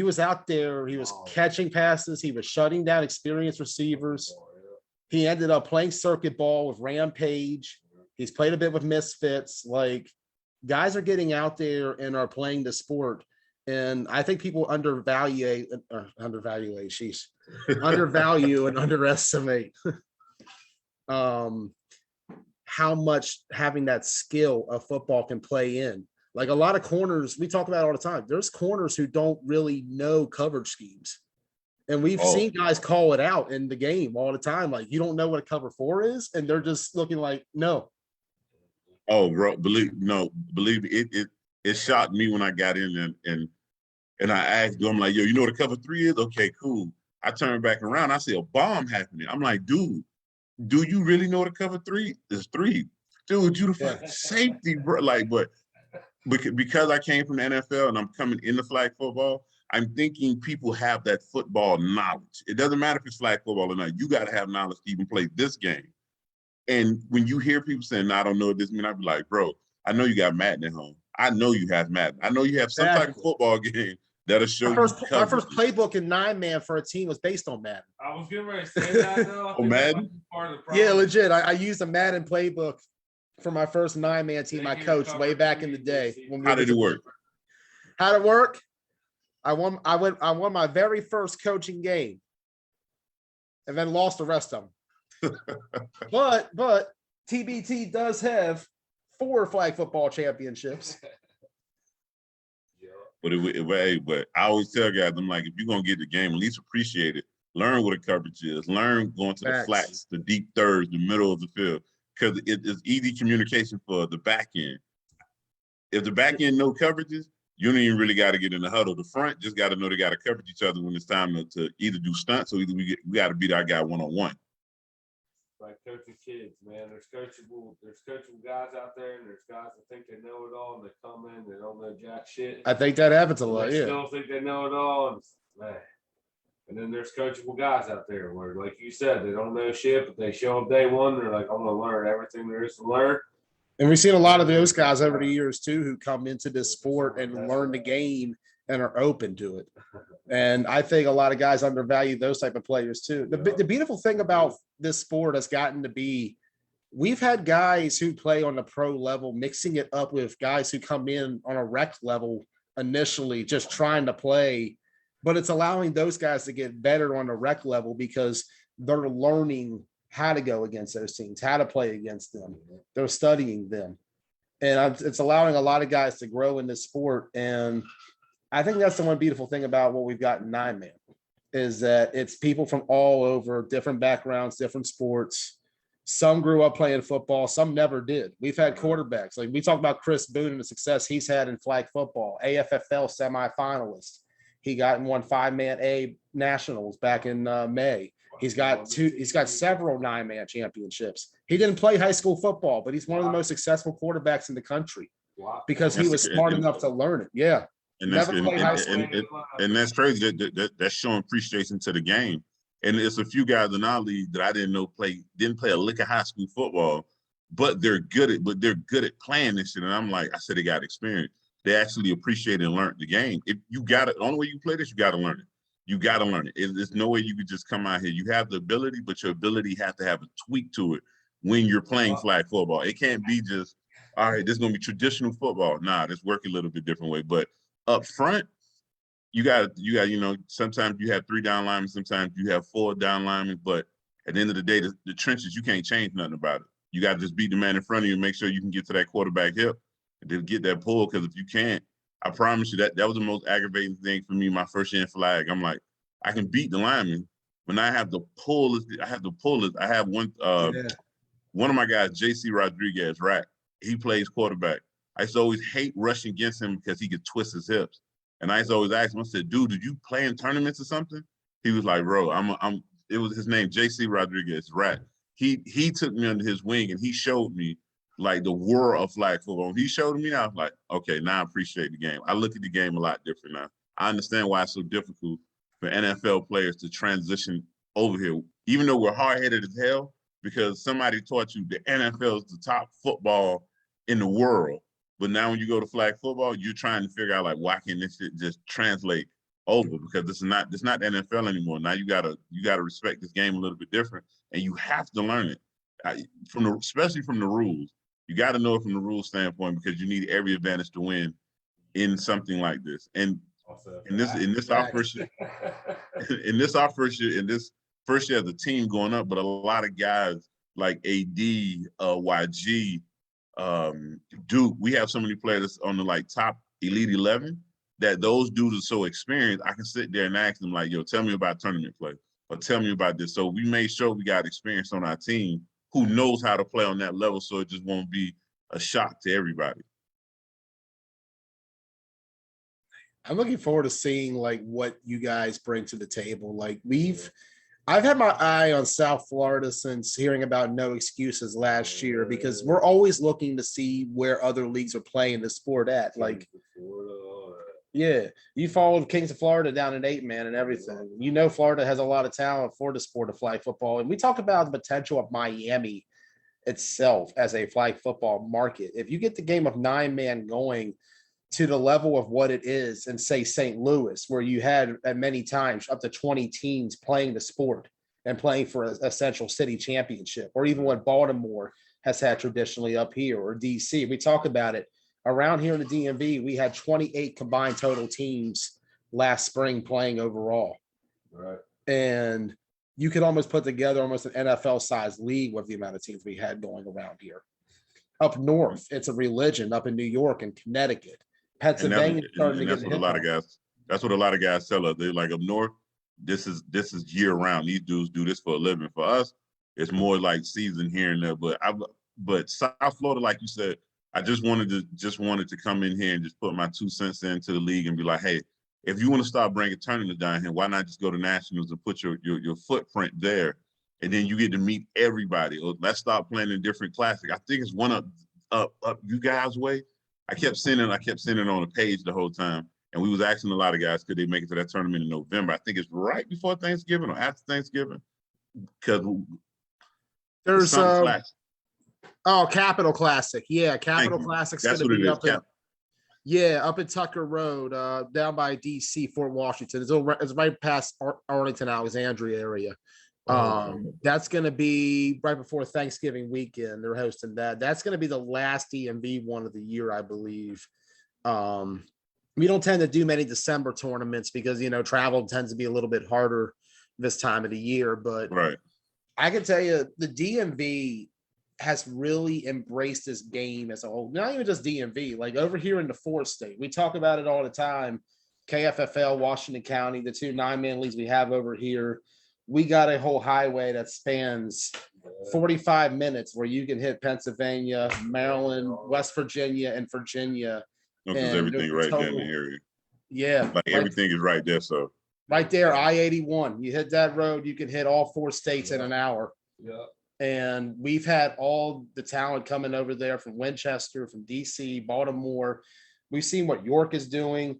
was out there. He was catching passes. He was shutting down experienced receivers. He ended up playing circuit ball with Rampage. He's played a bit with Misfits. Like, guys are getting out there and are playing the sport. And I think people undervalue and underestimate how much having that skill of football can play in. Like a lot of corners, we talk about all the time. There's corners who don't really know coverage schemes. And we've seen guys call it out in the game all the time. Like, you don't know what a cover 4 is. And they're just looking like, no. Oh, bro, believe me, it shocked me when I got in and I asked them, like, yo, you know what a cover 3 is? Okay, cool. I turned back around. I see a bomb happening. I'm like, dude, do you really know what a cover 3 is? 3? Dude, you the safety, bro. Like, but because I came from the NFL and I'm coming into flag football, I'm thinking people have that football knowledge. It doesn't matter if it's flag football or not. You got to have knowledge to even play this game. And when you hear people saying, "No, I don't know what this means," I'd be like, "Bro, I know you got Madden at home. I know you have Madden. I know you have some type of football game that'll show Our you first playbook in 9-man for a team was based on Madden. I was getting ready to say that though. Oh, Madden? Yeah, legit. I used a Madden playbook for my first 9-man team I coached way back in the day. How did it work? How'd it work? I won my very first coaching game and then lost the rest of them. but TBT does have 4 flag football championships. But I always tell guys, I'm like, if you're gonna get the game, at least appreciate it. Learn what a coverage is. Learn going to the flats, the deep thirds, the middle of the field, because it is easy communication for the back end. If the back end no coverages, you don't even really got to get in the huddle. The front just got to know they got to coverage each other when it's time to either do stunts or either we got to beat our guy one-on-one. Like coaching kids, man. There's coachable guys out there, and there's guys that think they know it all, and they come in, they don't know jack shit. I think that happens a lot. They Yeah. still think they know it all, and man. And then there's coachable guys out there where, like you said, they don't know shit, but they show up day one. They're like, I'm gonna learn everything there is to learn. And we've seen a lot of those guys over the years too, who come into this sport and learn the game and are open to it. And I think a lot of guys undervalue those type of players too. The beautiful thing about this sport has gotten to be, we've had guys who play on the pro level, mixing it up with guys who come in on a rec level initially, just trying to play, but it's allowing those guys to get better on the rec level because they're learning how to go against those teams, how to play against them. They're studying them. And it's allowing a lot of guys to grow in this sport. And I think that's the one beautiful thing about what we've got in 9-man is that it's people from all over, different backgrounds, different sports. Some grew up playing football. Some never did. We've had quarterbacks. Like we talk about Chris Boone and the success he's had in flag football, AFFL semifinalist. He got in 5-man A nationals back in May. He's got several 9-man championships. He didn't play high school football, but he's one of the most successful quarterbacks in the country because he was smart enough to learn it. Yeah. And that's crazy. That's showing appreciation to the game. And it's a few guys in our league that I didn't know didn't play a lick of high school football, but they're good at playing this shit. And I'm like, I said they got experience. They actually appreciate and learn the game. If you got it, the only way you play this, you got to learn it. You got to learn it. There's no way you could just come out here. You have the ability, but your ability has to have a tweak to it when you're playing flag football. It can't be just, all right, this is going to be traditional football. Nah, this work a little bit different way. But up front, you got, sometimes you have 3 down linemen, sometimes you have 4 down linemen, but at the end of the day, the trenches, you can't change nothing about it. You got to just beat the man in front of you and make sure you can get to that quarterback hip and then get that pull, because if you can't, I promise you that was the most aggravating thing for me my first year in flag. I'm like, I can beat the lineman, but I have to pull it. I have one of my guys, JC Rodriguez, right? He plays quarterback. I used to always hate rushing against him because he could twist his hips. And I used to always ask him, I said, dude, did you play in tournaments or something? He was like, bro, it was his name, JC Rodriguez, right? He took me under his wing and he showed me like the world of flag football. When he showed me, I was like, okay, now I appreciate the game. I look at the game a lot different now. I understand why it's so difficult for NFL players to transition over here, even though we're hard-headed as hell, because somebody taught you the NFL is the top football in the world. But now when you go to flag football, you're trying to figure out like, why can't this shit just translate over? Because it's not the NFL anymore. Now you gotta respect this game a little bit different, and you have to learn it especially from the rules. You got to know it from the rules standpoint, because you need every advantage to win in something like this. And in this our first year as a team going up, but a lot of guys like AD, YG, Duke, we have so many players on the like top elite 11 that those dudes are so experienced. I can sit there and ask them like, yo, tell me about tournament play or tell me about this. So we made sure we got experience on our team who knows how to play on that level, so it just won't be a shock to everybody. I'm looking forward to seeing like what you guys bring to the table. Like we've I've had my eye on South Florida since hearing about no excuses last year because we're always looking to see where other leagues are playing the sport at. Like, yeah, you followed Kings of Florida down at 8-man and everything. You know, Florida has a lot of talent for the sport of flag football. And we talk about the potential of Miami itself as a flag football market. If you get the game of 9-man going to the level of what it is in, say, St. Louis, where you had at many times up to 20 teams playing the sport and playing for a Central City championship, or even what Baltimore has had traditionally up here, or DC. We talk about it around here in the DMV. We had 28 combined total teams last spring playing overall. Right. And you could almost put together almost an NFL sized league with the amount of teams we had going around here. Up north, it's a religion up in New York and Connecticut. Pennsylvania starting to get that's what a lot of guys. That's what a lot of guys tell us. They're like, up north, this is year round. These dudes do this for a living. For us, it's more like season here and there. But South Florida, like you said, I just wanted to come in here and just put my 2 cents into the league and be like, hey, if you want to start bringing tournaments down here, why not just go to nationals and put your footprint there, and then you get to meet everybody. Or let's start playing in different classic. I think it's one up you guys' way. I kept sending on a page the whole time, and we was asking a lot of guys, could they make it to that tournament in November? I think it's right before Thanksgiving or after Thanksgiving, because there's Capital Classic. Yeah, Capital Classic's going to be up up in Tucker Road, down by DC, Fort Washington. It's right past Arlington, Alexandria area. That's going to be right before Thanksgiving weekend. They're hosting that. That's going to be the last DMV one of the year, I believe. We don't tend to do many December tournaments because, you know, travel tends to be a little bit harder this time of the year. But right. I can tell you the DMV has really embraced this game as a whole. Not even just DMV, like over here in the 4th state. We talk about it all the time. KFFL, Washington County, the 2 9-man leagues we have over here. We got a whole highway that spans 45 minutes where you can hit Pennsylvania, Maryland, West Virginia, and Virginia. Because everything right there in the area. Yeah. Like everything is right there. So right there, I-81. You hit that road, you can hit all 4 states in an hour. Yeah. And we've had all the talent coming over there from Winchester, from DC, Baltimore. We've seen what York is doing.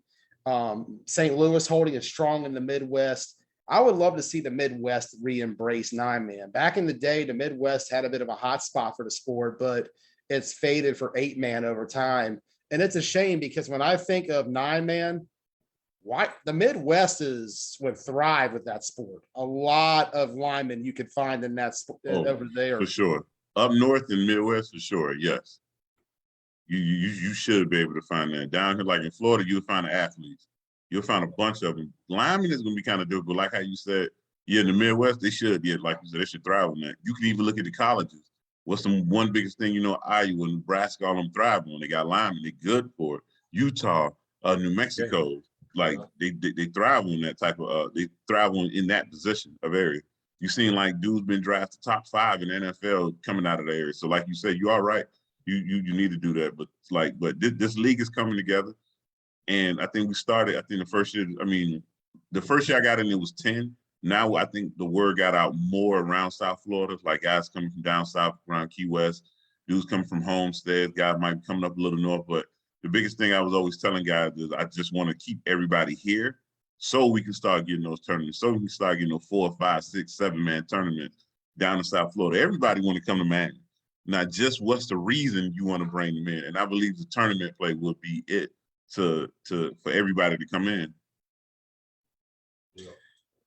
St. Louis holding it strong in the Midwest. I would love to see the Midwest re-embrace 9-man. Back in the day, the Midwest had a bit of a hot spot for the sport, but it's faded for 8-man over time. And it's a shame because when I think of 9-man, why the Midwest would thrive with that sport. A lot of linemen you could find in that sport over there. For sure. Up north and Midwest, for sure, yes. You should be able to find that. Down here, like in Florida, you'll find the athletes. You'll find a bunch of them. Linemen is going to be kind of difficult. Like how you said, in the Midwest, they should, like you said, they should thrive on that. You can even look at the colleges. What's the one biggest thing, Iowa, Nebraska, all them thrive on. They got linemen. They're good for it. Utah, New Mexico. Yeah. Like they thrive on that type of they thrive on in that position of area. You've seen like dudes been drafted top 5 in the NFL coming out of the area. So like you said, you are right. You need to do that. But this league is coming together. And I think we started, the first year I got in, it was 10. Now I think the word got out more around South Florida, like guys coming from down south around Key West, dudes coming from Homestead, guys might be coming up a little north. But the biggest thing I was always telling guys is I just want to keep everybody here so we can start getting those tournaments, so we can start getting those 4, 5, 6, 7-man tournaments down in South Florida. Everybody want to come to Miami. Not just what's the reason you want to bring them in. And I believe the tournament play will be it for everybody to come in.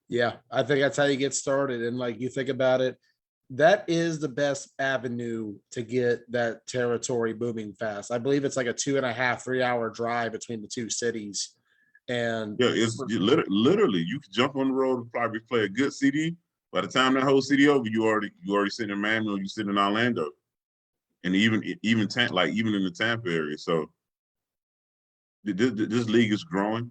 Yeah, I think that's how you get started. And like you think about it, that is the best avenue to get that territory moving fast. I believe it's like a 2.5, 3-hour drive between the 2 cities. And yeah, it's literally you can jump on the road and probably play a good CD. By the time that whole CD over, you already sitting in Miami or you sitting in Orlando, and even in the Tampa area. So this league is growing,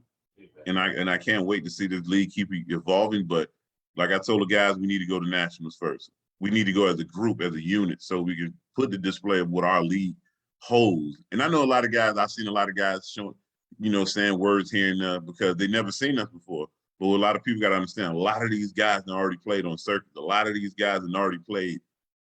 and I can't wait to see this league keep evolving. But like I told the guys, we need to go to nationals first. We need to go as a group, as a unit, so we can put the display of what our league holds. And I know I've seen a lot of guys showing, saying words here and there because they never seen us before. But what a lot of people got to understand, a lot of these guys have already played on circuits. A lot of these guys have already played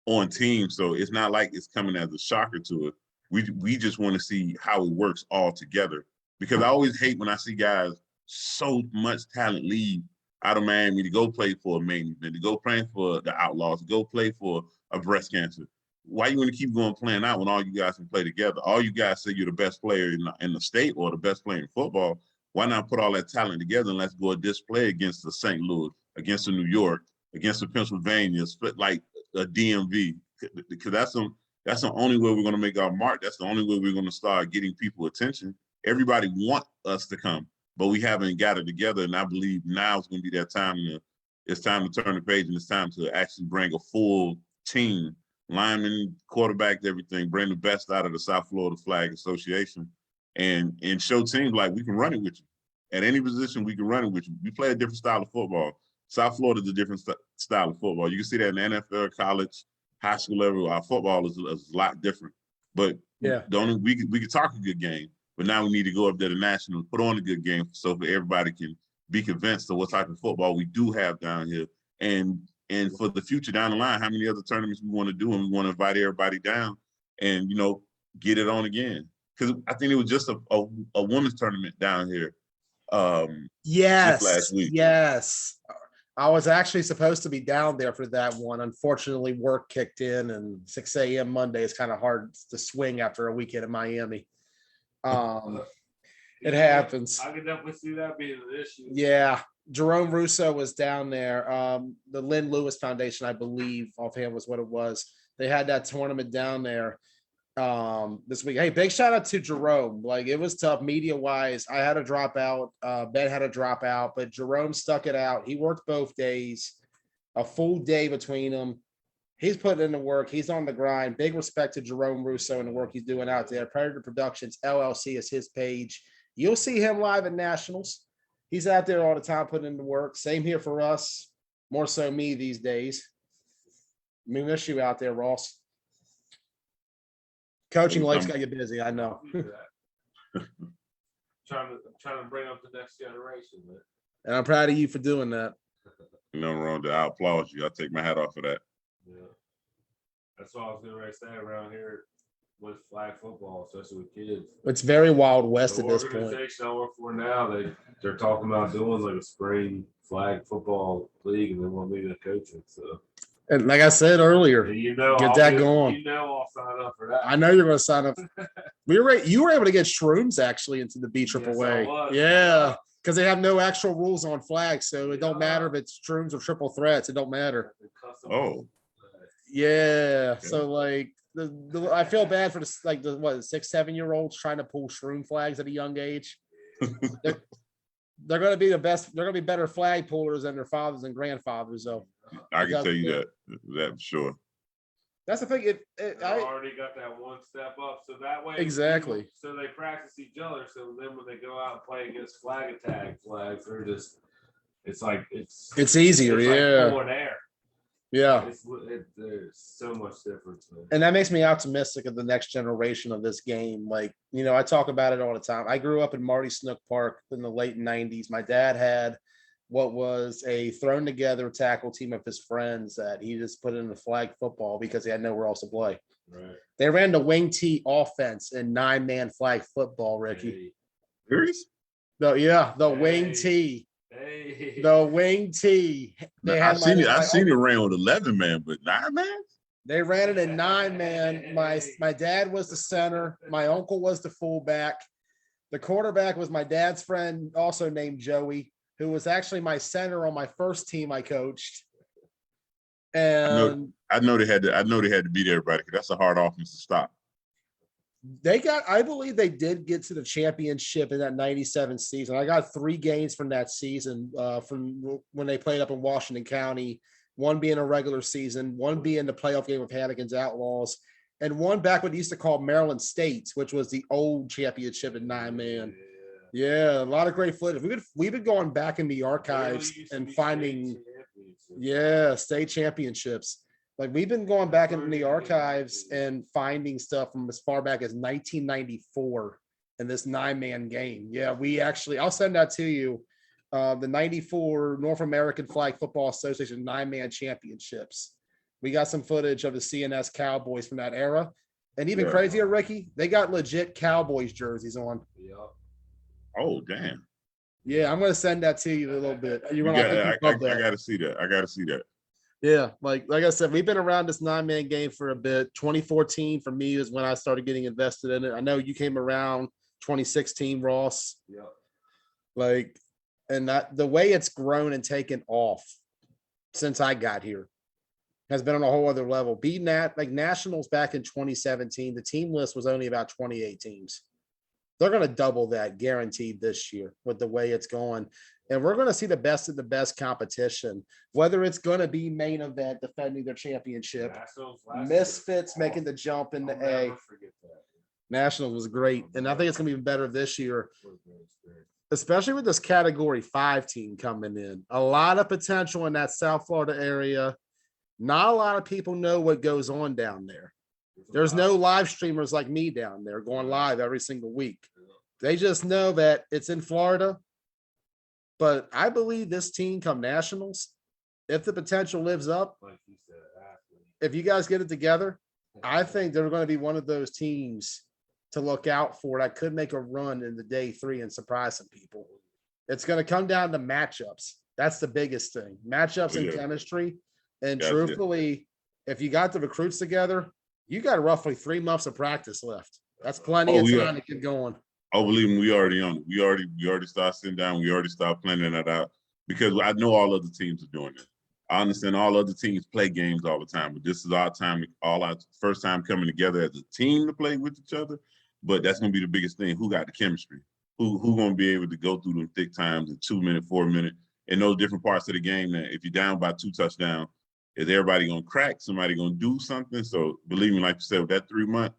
on teams. So it's not like it's coming as a shocker to it. We just want to see how it works all together. Because I always hate when I see guys so much talent leave out of Miami to go play for a main event, to go play for the Outlaws, to go play for a breast cancer. Why you want to keep going playing out when all you guys can play together? All you guys say you're the best player in the state or the best player in football. Why not put all that talent together and let's go display against the St. Louis, against the New York, against the Pennsylvania, split like a DMV? Because that's the only way we're going to make our mark. That's the only way we're going to start getting people attention. Everybody want us to come, but we haven't got it together. And I believe now is going to be that time. It's time to turn the page, and it's time to actually bring a full team, linemen, quarterbacks, everything. Bring the best out of the South Florida Flag Association, and show teams like we can run it with you. At any position, we can run it with you. We play a different style of football. South Florida is a different style of football. You can see that in the NFL, college, high school level. Our football is a lot different. But yeah, we can talk a good game, but now we need to go up there to national, put on a good game, so that everybody can be convinced of what type of football we do have down here. And for the future down the line, how many other tournaments we want to do, and we want to invite everybody down and get it on again. Because I think it was just a women's tournament down here. Yes. Just last week. Yes. I was actually supposed to be down there for that one. Unfortunately, work kicked in, and 6 a.m. Monday is kind of hard to swing after a weekend in Miami. It happens. I can definitely see that being an issue. Yeah. Jerome Russo was down there. The Lynn Lewis Foundation, I believe, offhand was what it was. They had that tournament down there this week. Hey, big shout out to Jerome. Like, it was tough media wise. I had to drop out. Ben had to drop out, but Jerome stuck it out. He worked both days, a full day between them. He's putting in the work. He's on the grind. Big respect to Jerome Russo and the work he's doing out there. Predator Productions LLC is his page. You'll see him live at Nationals. He's out there all the time putting in the work. Same here for us. More so me these days. We miss you out there, Ross. Coaching life's got you busy, I know. trying to bring up the next generation, man. And I'm proud of you for doing that. Nothing wrong with that. I applaud you. I take my hat off for that. Yeah. That's what I was going to say around here with flag football, especially with kids. It's very Wild West The at this point. organization I work for now, they're talking about doing like a spring flag football league, and they want me to coach it. So, And like I said earlier, and get Get that going. I'll sign up for that. I know you're going to sign up. You were able to get Shrooms actually into the B Triple Yes, I A. was. Yeah, because they have no actual rules on flags, so it don't matter if it's Shrooms or triple threats. It don't matter. Oh. Yeah, so like I feel bad for the 6, 7-year-olds trying to pull shroom flags at a young age. They're going to be the best. They're going to be better flag pullers than their fathers and grandfathers. So I can tell you that for sure. that's the thing. I already got that one step up, so that way Exactly. So they practice each other. So then when they go out and play against flag attack flags, they're just it's easier. it's Yeah, like pulling air. yeah. There's so much difference, man. And that makes me optimistic of the next generation of this game. Like, I talk about it all the time. I grew up in Marty Snook Park in the late 90s. My dad had what was a thrown together tackle team of his friends that he just put in the flag football because he had nowhere else to play. Right. They ran the wing tee offense in 9-man flag football, Ricky. Serious? The wing tee. Hey. The wing tee. I've seen it ran with 11 man, but 9 man? They ran it in 9-man. My dad was the center. My uncle was the fullback. The quarterback was my dad's friend, also named Joey, who was actually my center on my first team I coached. And I know they had to beat everybody because that's a hard offense to stop. I believe they did get to the championship in that 97 season. I got 3 games from that season from when they played up in Washington County, one being a regular season, one being the playoff game with Hannigan's Outlaws, and one back what they used to call Maryland States, which was the old championship in 9-man. Yeah, a lot of great footage. We've been going back in the archives and finding state championships. Like, we've been going back in the archives and finding stuff from as far back as 1994 in this 9-man game. Yeah, I'll send that to you. the 94 North American Flag Football Association 9-man championships. We got some footage of the CNS Cowboys from that era. And even crazier, Ricky, they got legit Cowboys jerseys on. Yeah. Oh, damn. Yeah, I'm going to send that to you a little bit. I got to see that. I got to see that. Yeah, like I said, we've been around this 9-man game for a bit. 2014 for me is when I started getting invested in it. I know you came around 2016, Ross. Yeah. Like, and that the way it's grown and taken off since I got here has been on a whole other level. Beating that, like Nationals back in 2017, the team list was only about 28 teams. They're going to double that guaranteed this year with the way it's going. And we're going to see the best of the best competition, whether it's going to be main event defending their championship, Misfits making the jump into A. National was great. And I think it's going to be even better this year, especially with this category 5 team coming in. A lot of potential in that South Florida area. Not a lot of people know what goes on down there. There's no live streamers like me down there going live every single week. They just know that it's in Florida. But I believe this team come Nationals, if the potential lives up, if you guys get it together, I think they're going to be one of those teams to look out for that could make a run in the day 3 and surprise some people. It's going to come down to matchups. That's the biggest thing. Matchups and chemistry. And truthfully, if you got the recruits together, you got roughly 3 months of practice left. That's plenty of time to get going. Oh, believe me, we already on it. We already started sitting down. We already started planning that out because I know all other teams are doing it. I understand all other teams play games all the time, but this is our time, our first time coming together as a team to play with each other. But that's going to be the biggest thing. Who got the chemistry? Who going to be able to go through them thick times in 2 minute, 4 minute, and those different parts of the game that if you're down by 2 touchdowns, is everybody going to crack? Somebody going to do something? So believe me, like you said, with that 3 month,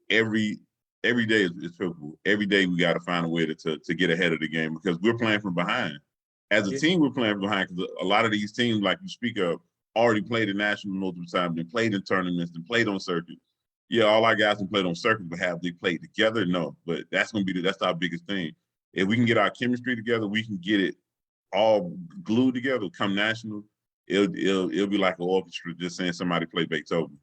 every day is pivotal. Every day we got to find a way to get ahead of the game because we're playing from behind. As a team, we're playing from behind because a lot of these teams, like you speak of, already played in national multiple times, and played in tournaments, and played on circuit. Yeah, all our guys have played on circuit, but have they played together? No, but that's our biggest thing. If we can get our chemistry together, we can get it all glued together. Come national, it'll be like an orchestra just saying somebody play Beethoven.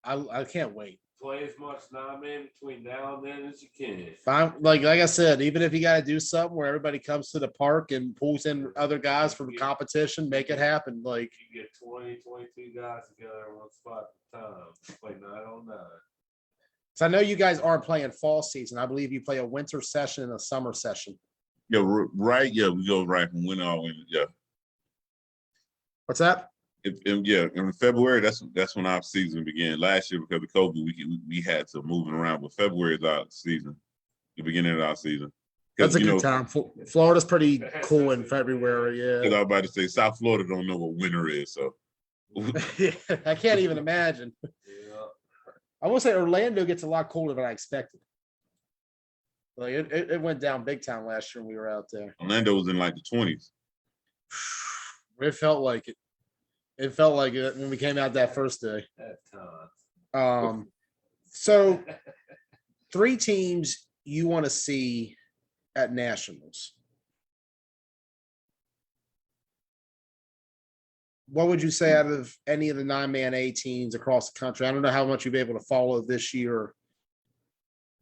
I can't wait. Play as much 9-man between now and then as you can. Fine. Like I said, even if you got to do something where everybody comes to the park and pulls in other guys from the competition, make it happen. Like you get 20, 22 guys together in one spot at a time. Play 9-on-9. So I know you guys aren't playing fall season. I believe you play a winter session and a summer session. Yeah, right. Yeah, we go right from winter all winter. Yeah. What's that? In February, that's when our season began. Last year, because of COVID, we had to move it around. But February is our season, the beginning of our season. That's a good time. Florida's pretty cool in February, yeah. Because I was about to say, South Florida don't know what winter is, so. I can't even imagine. Yeah. I will say Orlando gets a lot colder than I expected. Like it went down big time last year when we were out there. Orlando was in like the 20s. It felt like it. It felt like it when we came out that first day. So 3 teams you want to see at Nationals. What would you say out of any of the 9-man A teams across the country? I don't know how much you'll be able to follow this year,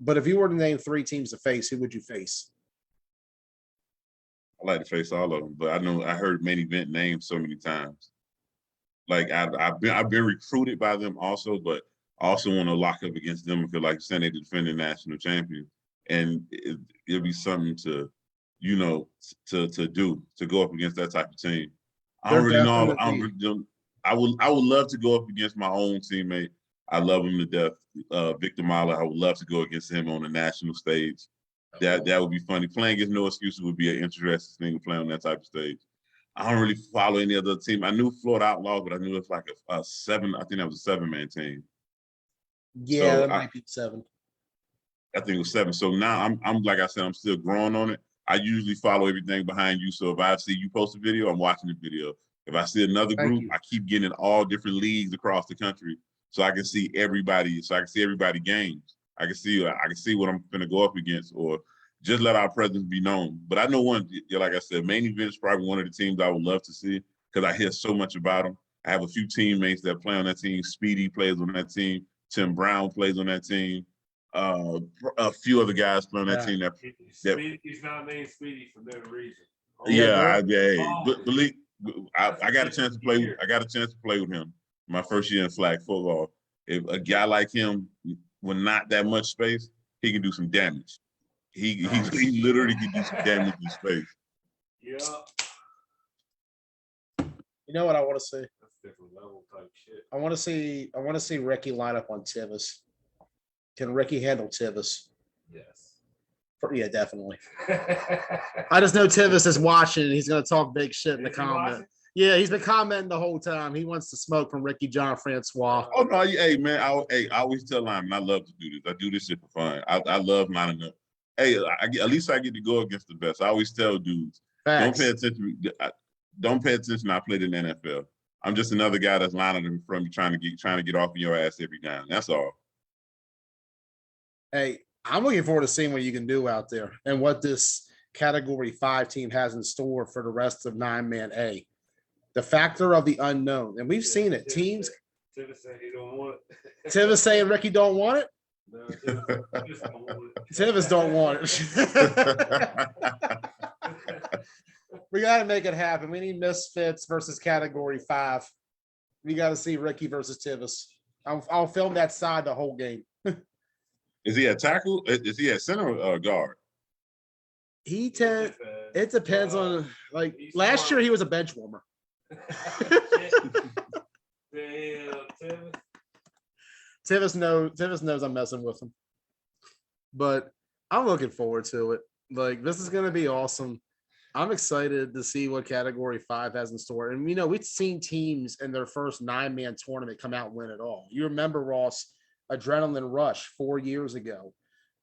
but if you were to name 3 teams to face, who would you face? I like to face all of them, but I heard main event names so many times. Like I've been recruited by them also, but I also want to lock up against them because, like you said, they're the defending national champion, and it'll be something to do to go up against that type of team. I don't really know. I would love to go up against my own teammate. I love him to death, Victor Mahler. I would love to go against him on the national stage. That would be funny. Playing against No Excuses would be an interesting thing to play on that type of stage. I don't really follow any other team. I knew Florida Outlaws, but I knew it's like a 7. I think that was a 7-man team. Yeah, so that might be 7. I think it was 7. So now I'm like I said, I'm still growing on it. I usually follow everything behind you. So if I see you post a video, I'm watching the video. If I see another group, I keep getting in all different leagues across the country, so I can see everybody. So I can see everybody games. I can see what I'm going to go up against, or just let our presence be known. But I know like I said, main event is probably one of the teams I would love to see because I hear so much about them. I have a few teammates that play on that team. Speedy plays on that team. Tim Brown plays on that team. A few other guys play on that team. Speedy's not named Speedy for no reason. Believe I got a chance to play. I got a chance to play with him my first year in flag football. If a guy like him with not that much space, he can do some damage. He literally can do some damage in space. Yeah. You know what I want to see? That's different level type shit. I want to see Ricky line up on Tivis. Can Ricky handle Tivis? Yes. Yeah, definitely. I just know Tivis is watching and he's going to talk big shit in the comment. Yeah, he's been commenting the whole time. He wants to smoke from Ricky Jean-Francois. Oh, no, hey, man, I always tell him I love to do this. I do this shit for fun. I love lining up. Hey, at least I get to go against the best. I always tell dudes, Facts. don't pay attention. I played in the NFL. I'm just another guy that's lining in front of you, trying to get off in your ass every down. That's all. Hey, I'm looking forward to seeing what you can do out there and what this Category 5 team has in store for the rest of 9-man A. The factor of the unknown. And we've seen it. Teams. Tivis saying he don't want it. Tivis saying Ricky don't want it? No, Tivis don't want it. Tivis don't want it. We got to make it happen. We need Misfits versus Category 5. We got to see Ricky versus Tivis. I'll film that side the whole game. Is he a tackle? Is he a center or guard? It depends on, like, last year he was a bench warmer. Tivis knows I'm messing with him. But I'm looking forward to it. Like, this is going to be awesome. I'm excited to see what Category 5 has in store. And, we've seen teams in their first 9-man tournament come out and win it all. You remember, Ross, Adrenaline Rush 4 years ago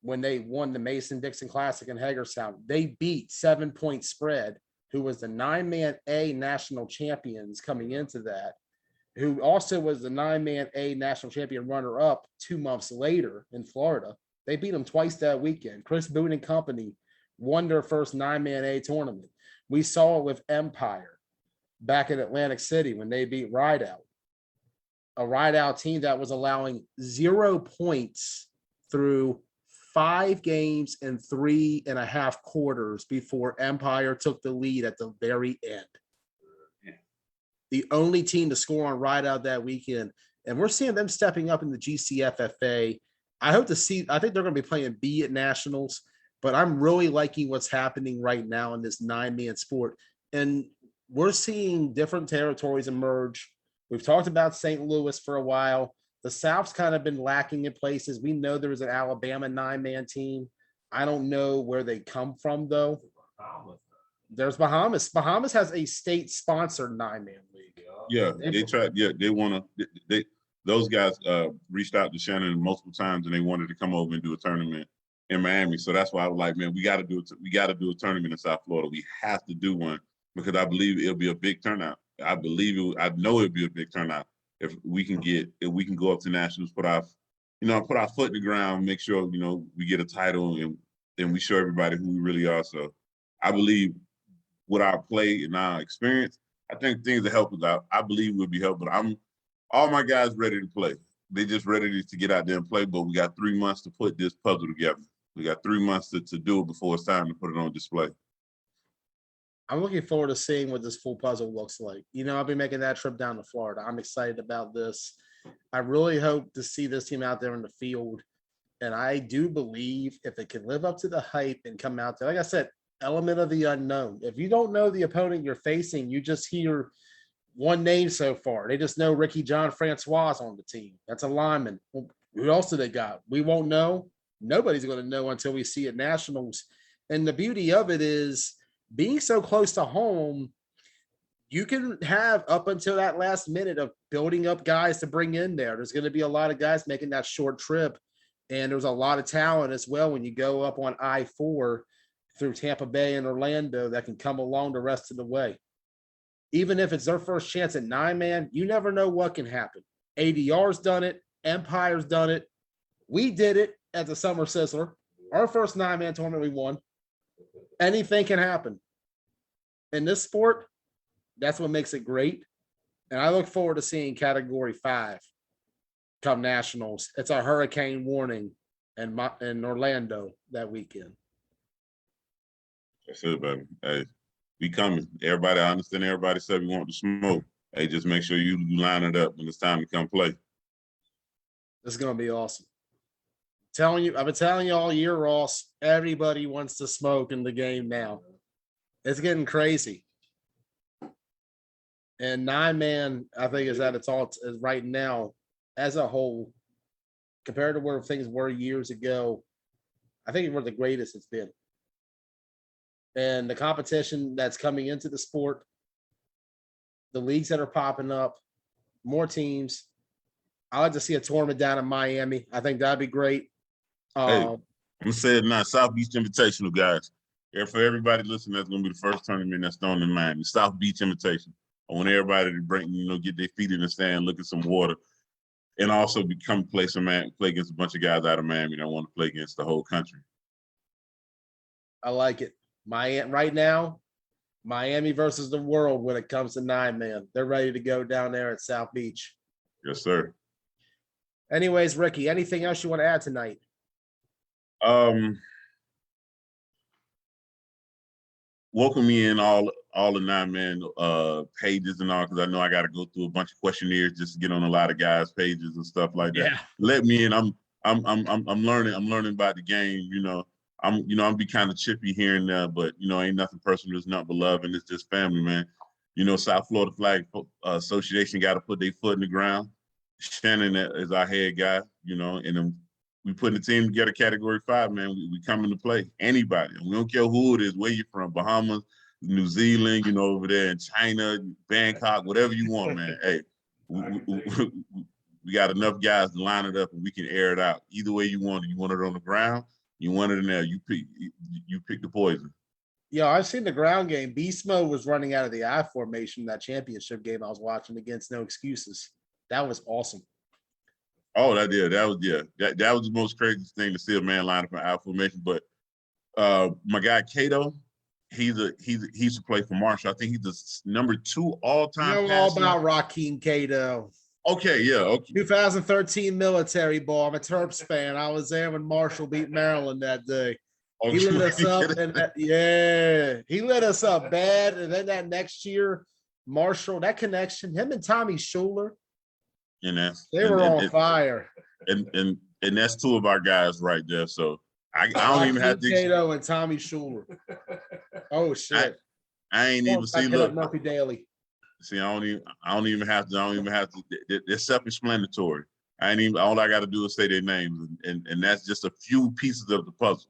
when they won the Mason-Dixon Classic in Hagerstown. They beat 7-point spread, who was the 9-man A national champions coming into that, who also was the 9-man A national champion runner-up 2 months later in Florida. They beat them twice that weekend. Chris Boone and company won their first 9-man A tournament. We saw it with Empire back in Atlantic City when they beat Rideout, a Rideout team that was allowing 0 points through 5 games and 3.5 quarters before Empire took the lead at the very end. The only team to score on Rideout that weekend. And we're seeing them stepping up in the GCFFA. I think they're going to be playing B at Nationals, but I'm really liking what's happening right now in this 9-man sport. And we're seeing different territories emerge. We've talked about St. Louis for a while. The South's kind of been lacking in places. We know there was an Alabama 9-man team. I don't know where they come from, though. There's Bahamas. Bahamas has a state-sponsored 9-man league. Yeah, they tried. Yeah, they want to. Those guys reached out to Shannon multiple times, and they wanted to come over and do a tournament in Miami. So that's why I was like, man, we got to do it. We got to do a tournament in South Florida. We have to do one because I believe it'll be a big turnout. I know it'll be a big turnout if we can go up to nationals, put our foot in the ground, make sure we get a title and we show everybody who we really are. So I believe with our play and our experience, I think things will help us out. I believe we'll be helping. All my guys ready to play. They just ready to get out there and play, but we got 3 months to put this puzzle together. We got 3 months to do it before it's time to put it on display. I'm looking forward to seeing what this full puzzle looks like. I'll be making that trip down to Florida. I'm excited about this. I really hope to see this team out there in the field. And I do believe if they can live up to the hype and come out there, like I said, element of the unknown. If you don't know the opponent you're facing, you just hear one name so far. They just know Ricky Jean-Francois on the team. That's a lineman. Well, who else do they got? We won't know. Nobody's going to know until we see it nationals. And the beauty of it is being so close to home, you can have up until that last minute of building up guys to bring in there. There's going to be a lot of guys making that short trip. And there's a lot of talent as well when you go up on I-4 through Tampa Bay and Orlando that can come along the rest of the way. Even if it's their first chance at 9-man, you never know what can happen. ADR's done it. Empire's done it. We did it at the Summer Sizzler. Our first 9-man tournament we won. anything can happen. In this sport, that's what makes it great. And I look forward to seeing Category 5 come nationals. It's a hurricane warning in Orlando that weekend. That's it, baby. Hey, we coming. Everybody, I understand everybody said we want to smoke. Hey, just make sure you line it up when it's time to come play. This is gonna be awesome. I've been telling you all year, Ross. Everybody wants to smoke in the game now. It's getting crazy. And 9-man, I think, is at its all right now as a whole, compared to where things were years ago. I think we're the greatest it's been. And the competition that's coming into the sport, the leagues that are popping up, more teams. I'd like to see a tournament down in Miami. I think that'd be great. Hey, I'm gonna say it now, South Beach Invitational, guys. Yeah, for everybody listening, that's gonna be the first tournament that's thrown in Miami, South Beach Invitational. I want everybody to bring, get their feet in the sand, look at some water, and also play against a bunch of guys out of Miami that want to play against the whole country. I like it. Right now, Miami versus the world when it comes to 9-man. They're ready to go down there at South Beach. Yes, sir. Anyways, Ricky, anything else you want to add tonight? Welcome me in all the 9-man pages and all, because I know I got to go through a bunch of questionnaires just to get on a lot of guys' pages and stuff like that. Yeah. Let me in. I'm learning. I'm learning about the game. I'm be kind of chippy here and there, but ain't nothing personal. It's nothing but love, and it's just family, man. South Florida Flag Association got to put their foot in the ground. Shannon is our head guy, and we putting the team together, Category 5, man. We come into play. Anybody. We don't care who it is, where you're from, Bahamas, New Zealand, over there in China, Bangkok, whatever you want, man. Hey, we got enough guys to line it up, and we can air it out. Either way you want it. You want it on the ground, you want it in there. You pick the poison. Yeah, I've seen the ground game. Beast Mode was running out of the I formation, that championship game I was watching against No Excuses. That was awesome. Oh, that was the most craziest thing to see a man line up in I formation. But my guy Cato, he used to play for Marshall. I think he's the number 2 all-time. You know all about Rakeem Cato. Okay, yeah, okay. 2013 military ball. I'm a Terps fan. I was there when Marshall beat Maryland that day. Okay. He lit us up, he lit us up bad. And then that next year, Marshall, that connection, him and Tommy Schuler, they were on fire. And that's 2 of our guys right there. So I don't even have to. Cato and Tommy Schuler. Oh shit! I ain't even see. Look, Murphy Daly. See, I don't even have to. They're self-explanatory. All I got to do is say their names, and that's just a few pieces of the puzzle.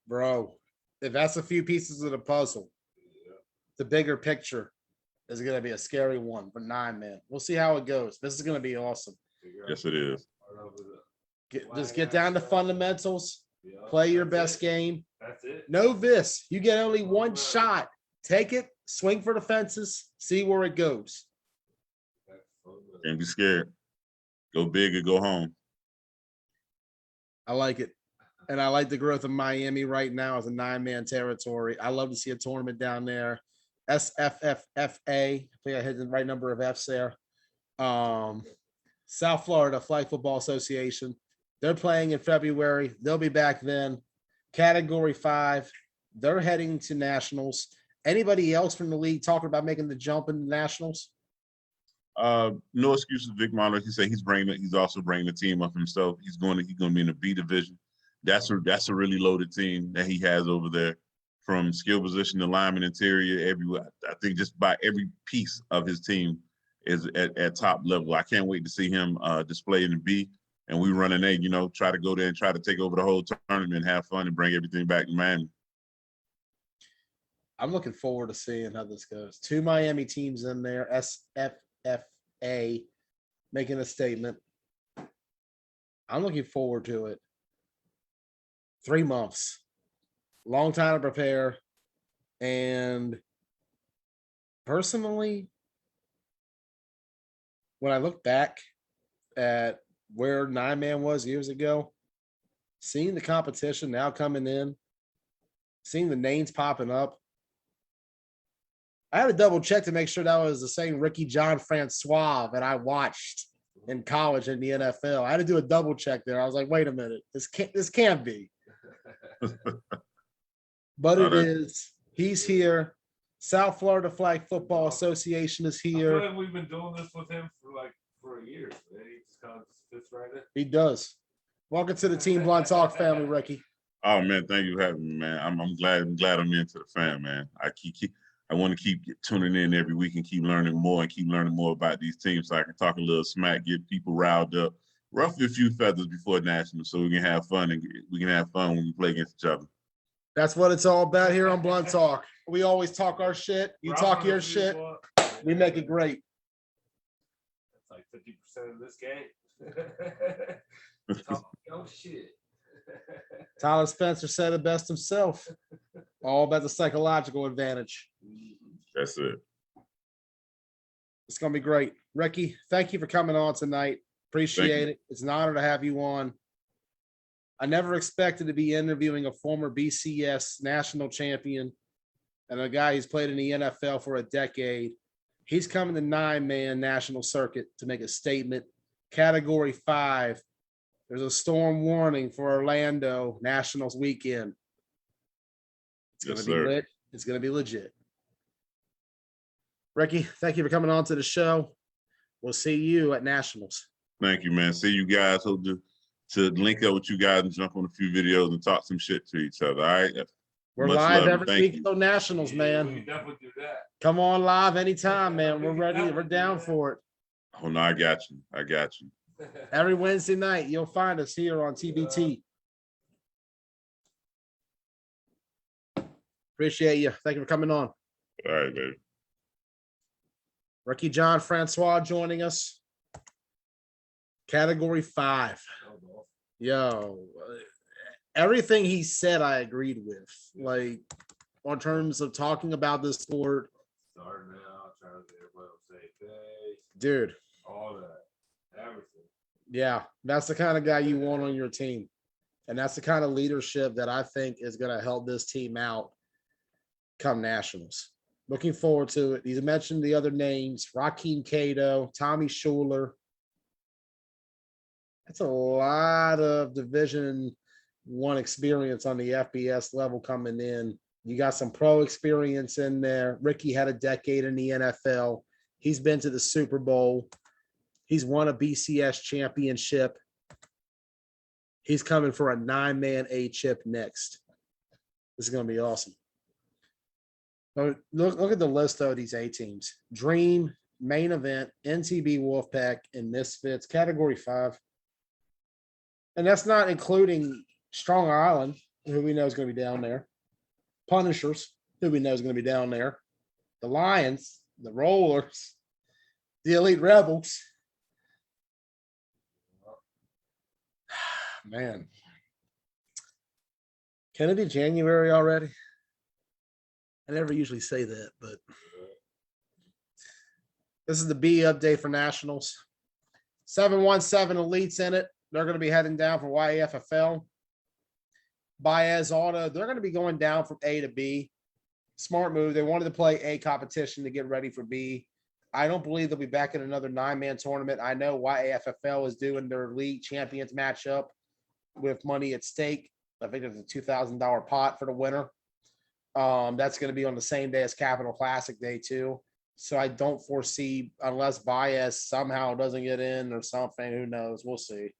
Bro, if that's a few pieces of the puzzle, the bigger picture is going to be a scary one for 9-man. We'll see how it goes. This is going to be awesome. Yes, it is. Just get down to fundamentals, play your best game. That's it. Know this, you get only one shot. Take it, swing for the fences, see where it goes. Can't be scared. Go big or go home. I like it. And I like the growth of Miami right now as a 9-man territory. I love to see a tournament down there. SFFFA. I think I hit the right number of F's there. South Florida Flag Football Association. They're playing in February. They'll be back then. Category 5. They're heading to nationals. Anybody else from the league talking about making the jump into nationals? No excuses, Vic Monroe. He said he's also bringing the team up himself. He's going to be in the B division. That's a really loaded team that he has over there, from skill position to lineman, interior, everywhere. I think just by every piece of his team is at top level. I can't wait to see him display in the B, and we run an A. Try to go there and try to take over the whole tournament and have fun and bring everything back to Miami. I'm looking forward to seeing how this goes. 2 Miami teams in there, SFFA, making a statement. I'm looking forward to it. 3 months. Long time to prepare. And personally, when I look back at where 9-man was years ago, seeing the competition now coming in, Seeing the names popping up. I had to double check to make sure that was the same Ricky Jean-Francois that I watched in college in the NFL. I had to do a double check there. I was like, wait a minute, this can't be. But it is. He's here. South Florida Flag Football Association is I feel here. like we've been doing this with him for a year. Man. He just kind of fits right in. He does. Welcome to the Team Blunt Talk family, Ricky. Oh man, thank you for having me, man. I'm glad I'm into the fam, man. I want to keep tuning in every week and keep learning more about these teams so I can talk a little smack, get people riled up, ruffle a few feathers before national so we can have fun when we play against each other. That's what it's all about here on Blunt Talk. We always talk our shit. You talk your shit. We make it great. That's like 50% of this game. Talk your shit. Tyler Spencer said it best himself. All about the psychological advantage. That's it. It's going to be great. Ricky, thank you for coming on tonight. Appreciate it. It's an honor to have you on. I never expected to be interviewing a former BCS national champion and a guy who's played in the NFL for a decade. He's coming to 9-man national circuit to make a statement. Category 5. There's a storm warning for Orlando Nationals weekend. It's going to be lit. It's going to be legit. Ricky, thank you for coming on to the show. We'll see you at Nationals. Thank you, man. See you guys. Hope to link up with you guys and jump on a few videos and talk some shit to each other. All right. We're Much live love. every Thank week you. on Nationals, man. We can definitely do that. Come on live anytime, man. We're ready. We're down for it. Oh no, I got you. Every Wednesday night, you'll find us here on TBT. Appreciate you. Thank you for coming on. All right, baby. Ricky Jean-Francois joining us. Category 5. Yo, everything he said, I agreed with. Like, on terms of talking about this sport. Starting out, trying to get everybody on the same page. Dude. All that. Everything. Yeah, that's the kind of guy you want on your team. And that's the kind of leadership that I think is going to help this team out come Nationals. Looking forward to it. He's mentioned the other names, Rakeem Cato, Tommy Schuler. That's a lot of Division I experience on the FBS level coming in. You got some pro experience in there. Ricky had a decade in the NFL. He's been to the Super Bowl. He's won a BCS championship. He's coming for a 9-man A-chip next. This is going to be awesome. Look at the list of these A teams. Dream, Main Event, NTB Wolfpack, and Misfits, Category 5. And that's not including Strong Island, who we know is going to be down there. Punishers, who we know is going to be down there. The Lions, the Rollers, the Elite Rebels. Man. Can it be January already? I never usually say that, but this is the B update for Nationals. 717 Elites in it. They're going to be heading down for YAFFL. Baez Auto, they're going to be going down from A to B. Smart move. They wanted to play A competition to get ready for B. I don't believe they'll be back in another 9-man tournament. I know YAFFL is doing their league champions matchup with money at stake. I think there's a $2,000 pot for the winner. That's going to be on the same day as Capital Classic Day too. So I don't foresee, unless Baez somehow doesn't get in or something, who knows? We'll see.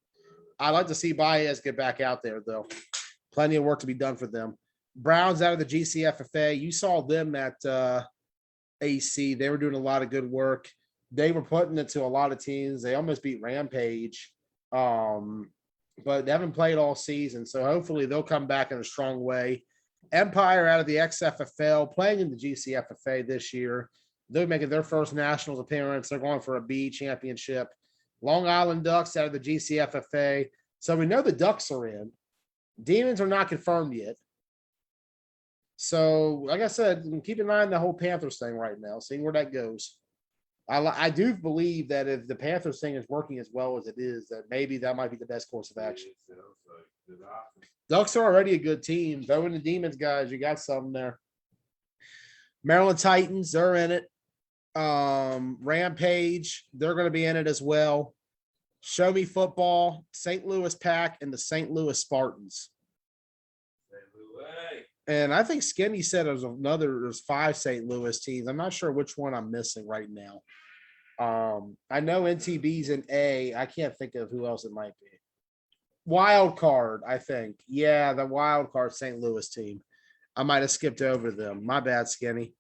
I'd like to see Baez get back out there though. Plenty of work to be done for them. Browns out of the GCFFA. You saw them at AC. They were doing a lot of good work. They were putting it to a lot of teams. They almost beat Rampage. But they haven't played all season. So hopefully they'll come back in a strong way. Empire out of the XFFL, playing in the GCFFA this year. They're making their first Nationals appearance. They're going for a B championship. Long Island Ducks out of the GCFFA. So we know the Ducks are in. Demons are not confirmed yet. So, like I said, keep an eye on the whole Panthers thing right now, seeing where that goes. I do believe that if the Panthers thing is working as well as it is, that maybe that might be the best course of action. It sounds like good option. Ducks are already a good team. Throw in the Demons, guys. You got something there. Maryland Titans, they're in it. Rampage, they're going to be in it as well. Show Me Football, St. Louis Pack, and the St. Louis Spartans. And I think Skinny said there's 5 St. Louis teams. I'm not sure which one I'm missing right now. I know NTB's in A. I can't think of who else it might be. Wild card, I think. Yeah, the wild card St. Louis team. I might have skipped over them. My bad, Skinny.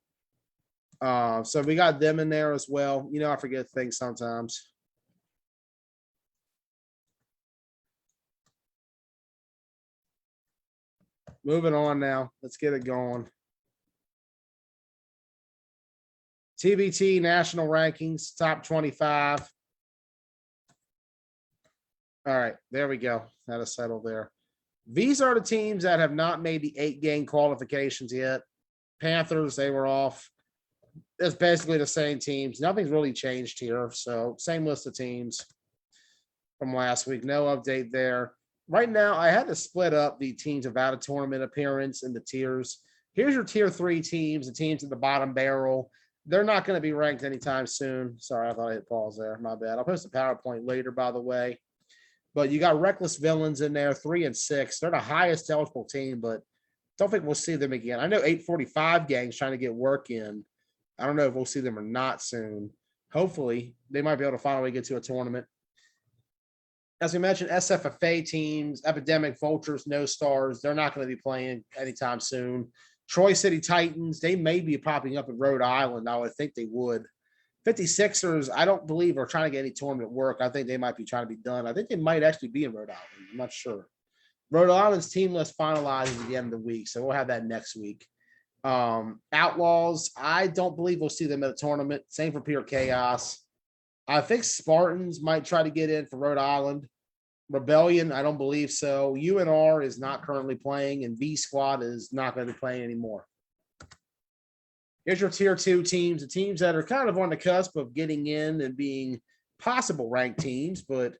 So we got them in there as well. You know, I forget things sometimes. Moving on now. Let's get it going. TBT national rankings, top 25. All right, there we go. Had to settle there. These are the teams that have not made the 8-game qualifications yet. Panthers, they were off. It's basically the same teams. Nothing's really changed here. So same list of teams from last week. No update there. Right now, I had to split up the teams of out of tournament appearance into tiers. Here's your tier 3 teams, the teams at the bottom barrel. They're not going to be ranked anytime soon. Sorry, I thought I hit pause there. My bad. I'll post a PowerPoint later, by the way. But you got Reckless Villains in there, 3 and 6. They're the highest eligible team, but don't think we'll see them again. I know 845 gangs trying to get work in. I don't know if we'll see them or not soon. Hopefully, they might be able to finally get to a tournament. As we mentioned, SFFA teams, Epidemic Vultures, No Stars, they're not going to be playing anytime soon. Troy City Titans, they may be popping up in Rhode Island. I would think they would. 56ers, I don't believe are trying to get any tournament work. I think they might be trying to be done. I think they might actually be in Rhode Island. I'm not sure. Rhode Island's team list finalizes at the end of the week, so we'll have that next week. Outlaws, I don't believe we'll see them at a tournament. Same for Pure Chaos. I think Spartans might try to get in for Rhode Island. Rebellion, I don't believe so. UNR is not currently playing, and V Squad is not going to be playing anymore. Here's your tier 2 teams, the teams that are kind of on the cusp of getting in and being possible ranked teams, but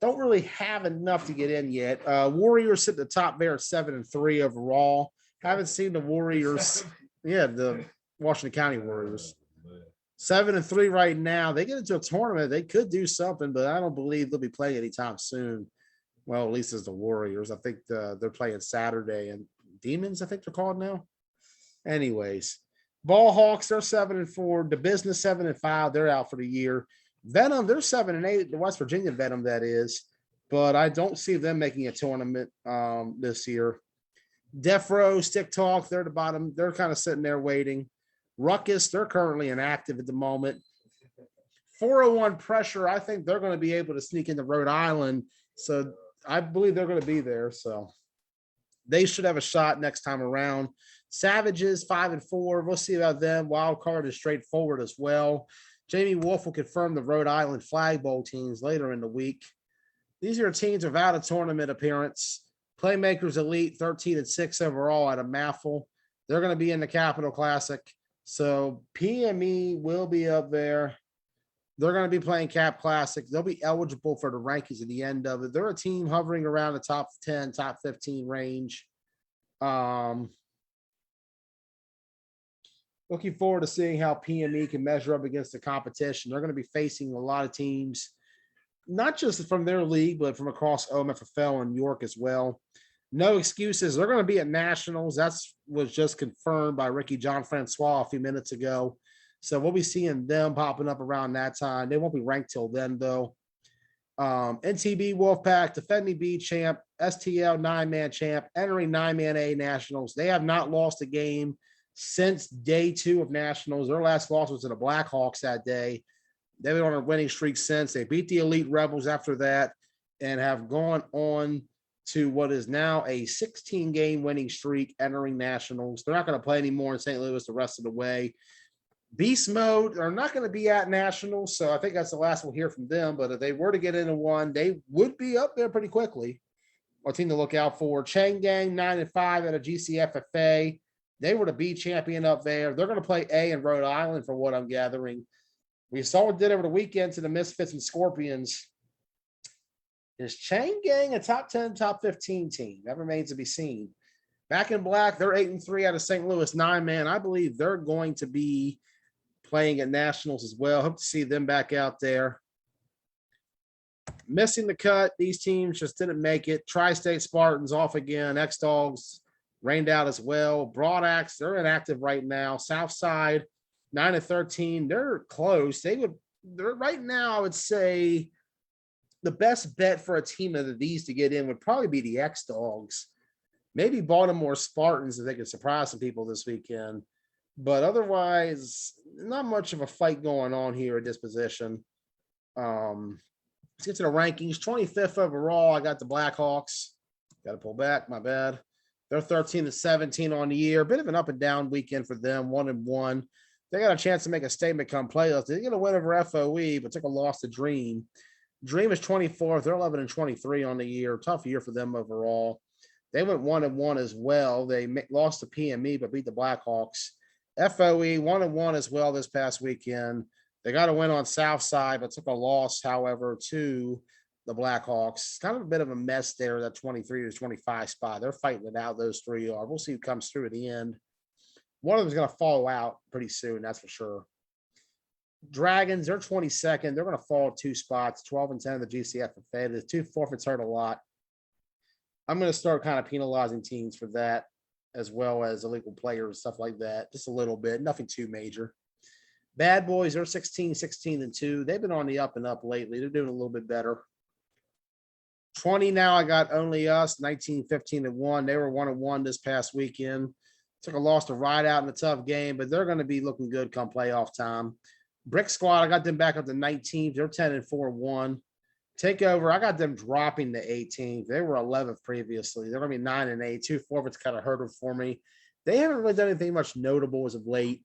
don't really have enough to get in yet. Warriors sit at the top there at 7 and 3 overall. Haven't seen the Warriors. Yeah, the Washington County Warriors. 7 and 3 right now. They get into a tournament. They could do something, but I don't believe they'll be playing anytime soon. Well, at least as the Warriors. I think they're playing Saturday, and Demons, I think they're called now. Anyways, Ball Hawks, they're 7 and 4. The Business 7 and 5. They're out for the year. Venom, they're 7 and 8. The West Virginia Venom, that is. But I don't see them making a tournament this year. Death Row, Stick Talk, they're the bottom. They're kind of sitting there waiting. Ruckus, they're currently inactive at the moment. 401 Pressure, I think they're going to be able to sneak into Rhode Island. So I believe they're going to be there. So they should have a shot next time around. Savages, 5 and 4. We'll see about them. Wild card is straightforward as well. Jamie Wolf will confirm the Rhode Island Flag Bowl teams later in the week. These are teams without a tournament appearance. Playmakers Elite, 13 and 6 overall at a Maffle. They're going to be in the Capital Classic. So PME will be up there. They're going to be playing Cap Classic. They'll be eligible for the rankings at the end of it. They're a team hovering around the top 10, top 15 range. Looking forward to seeing how PME can measure up against the competition. They're going to be facing a lot of teams, not just from their league, but from across OMFFL and York as well. No excuses. They're going to be at Nationals. That's was just confirmed by Ricky Jean-Francois a few minutes ago. So we'll be seeing them popping up around that time. They won't be ranked till then, though. NTB Wolfpack, defending B champ, STL 9-man champ, entering 9-man A Nationals. They have not lost a game since day 2 of Nationals. Their last loss was to the Blackhawks that day. They've been on a winning streak since. They beat the Elite Rebels after that and have gone on to what is now a 16-game winning streak entering Nationals. They're not going to play anymore in St. Louis the rest of the way. Beast Mode are not going to be at Nationals, so I think that's the last we'll hear from them. But if they were to get into one, they would be up there pretty quickly. A team to look out for. Chain Gang, 9 and 5 at a GCFFA. They were the B champion up there. They're going to play A in Rhode Island, from what I'm gathering. We saw what it did over the weekend to the Misfits and Scorpions. Is Chain Gang a top 10, top 15 team? That remains to be seen. Back in Black, they're 8-3 out of St. Louis, 9-man. I believe they're going to be playing at Nationals as well. Hope to see them back out there. Missing the cut. These teams just didn't make it. Tri-State Spartans off again. X-Dogs rained out as well. Broad Axe, they're inactive right now. Southside, 9-13. They're close. They're right now, I would say the best bet for a team of these to get in would probably be the X-Dogs. Maybe Baltimore Spartans if they could surprise some people this weekend. But otherwise, not much of a fight going on here at this position. Let's get to the rankings. 25th overall, I got the Blackhawks. Got to pull back, my bad. They're 13-17 on the year. Bit of an up and down weekend for them, 1-1. They got a chance to make a statement come playoffs. They didn't get a win over FOE, but took a loss to Dream. Dream is 24th. They're 11-23 on the year. Tough year for them overall. They went 1-1 as well. They lost to PME, but beat the Blackhawks. FOE 1-1 as well this past weekend. They got a win on Southside, but took a loss, however, to the Blackhawks. Kind of a bit of a mess there, that 23-25 spot. They're fighting it out, those three are. We'll see who comes through at the end. One of them is going to fall out pretty soon, that's for sure. Dragons, they're 22nd. They're going to fall 2 spots, 12-10 of the GCFFA. The 2 forfeits hurt a lot. I'm going to start kind of penalizing teams for that, as well as illegal players, stuff like that. Just a little bit, nothing too major. Bad Boys, they're 16-2. They've been on the up and up lately. They're doing a little bit better. 20 now, I got Only Us, 19-15-1. They were 1-1 this past weekend. Took a loss to Ride Out in a tough game, but they're going to be looking good come playoff time. Brick Squad, I got them back up to 19th. They're 10-4-1. Takeover, I got them dropping to 18th. They were 11th previously. They're going to be 9-8. 2 forfeits kind of hurt them for me. They haven't really done anything much notable as of late.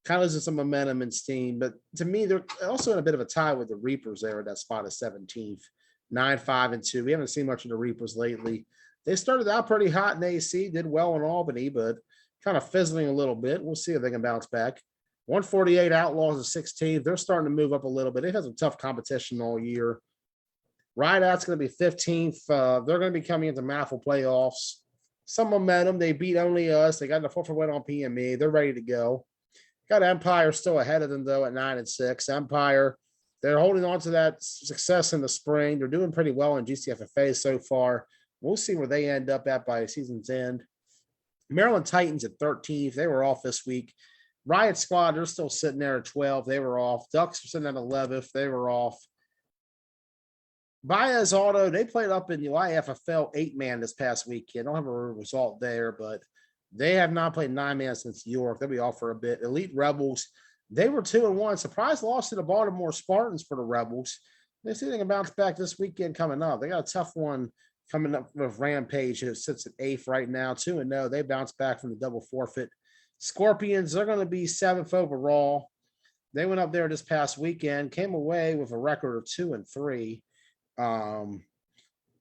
Kind of losing some momentum and steam, but to me, they're also in a bit of a tie with the Reapers there at that spot of 17th, 9-5-2. We haven't seen much of the Reapers lately. They started out pretty hot in AC, did well in Albany, but kind of fizzling a little bit. We'll see if they can bounce back. 148 Outlaws is 16th. They're starting to move up a little bit. They've had some tough competition all year. Ride Out's going to be 15th. They're going to be coming into Maffle playoffs. Some momentum. They beat Only Us. They got the 4th win on PME. They're ready to go. Got Empire still ahead of them, though, at 9-6. Empire, they're holding on to that success in the spring. They're doing pretty well in GCFFA so far. We'll see where they end up at by season's end. Maryland Titans at 13th. They were off this week. Riot Squad, they're still sitting there at 12. They were off. Ducks were sitting at 11th. They were off. Baez Auto, they played up in the YFFL 8-man this past weekend. I don't have a result there, but they have not played 9-man since York. They'll be off for a bit. Elite Rebels, they were 2-1. Surprise loss to the Baltimore Spartans for the Rebels. They see they can bounce back this weekend coming up. They got a tough one coming up with Rampage, who sits at 8th right now, 2-0. They bounced back from the double forfeit. Scorpions, they're going to be 7th overall. They went up there this past weekend, came away with a record of 2-3.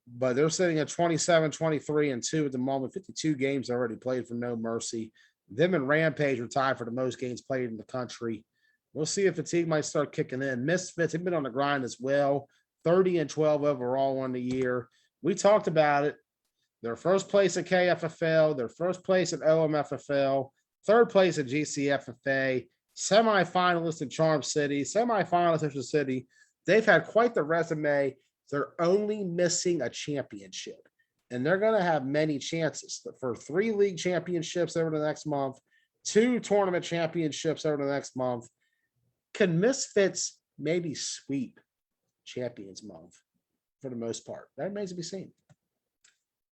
But they're sitting at 27-23-2 at the moment. 52 games already played for No Mercy. Them and Rampage are tied for the most games played in the country. We'll see if fatigue might start kicking in. Misfits have been on the grind as well. 30-12 overall on the year. We talked about it. Their first place at KFFL, their first place at OMFFL, third place at GCFFA, semifinalist in Charm City, semifinalist in the city. They've had quite the resume. They're only missing a championship, and they're going to have many chances for 3 league championships over the next month, 2 tournament championships over the next month. Can Misfits maybe sweep Champions Month for the most part? That remains to be seen.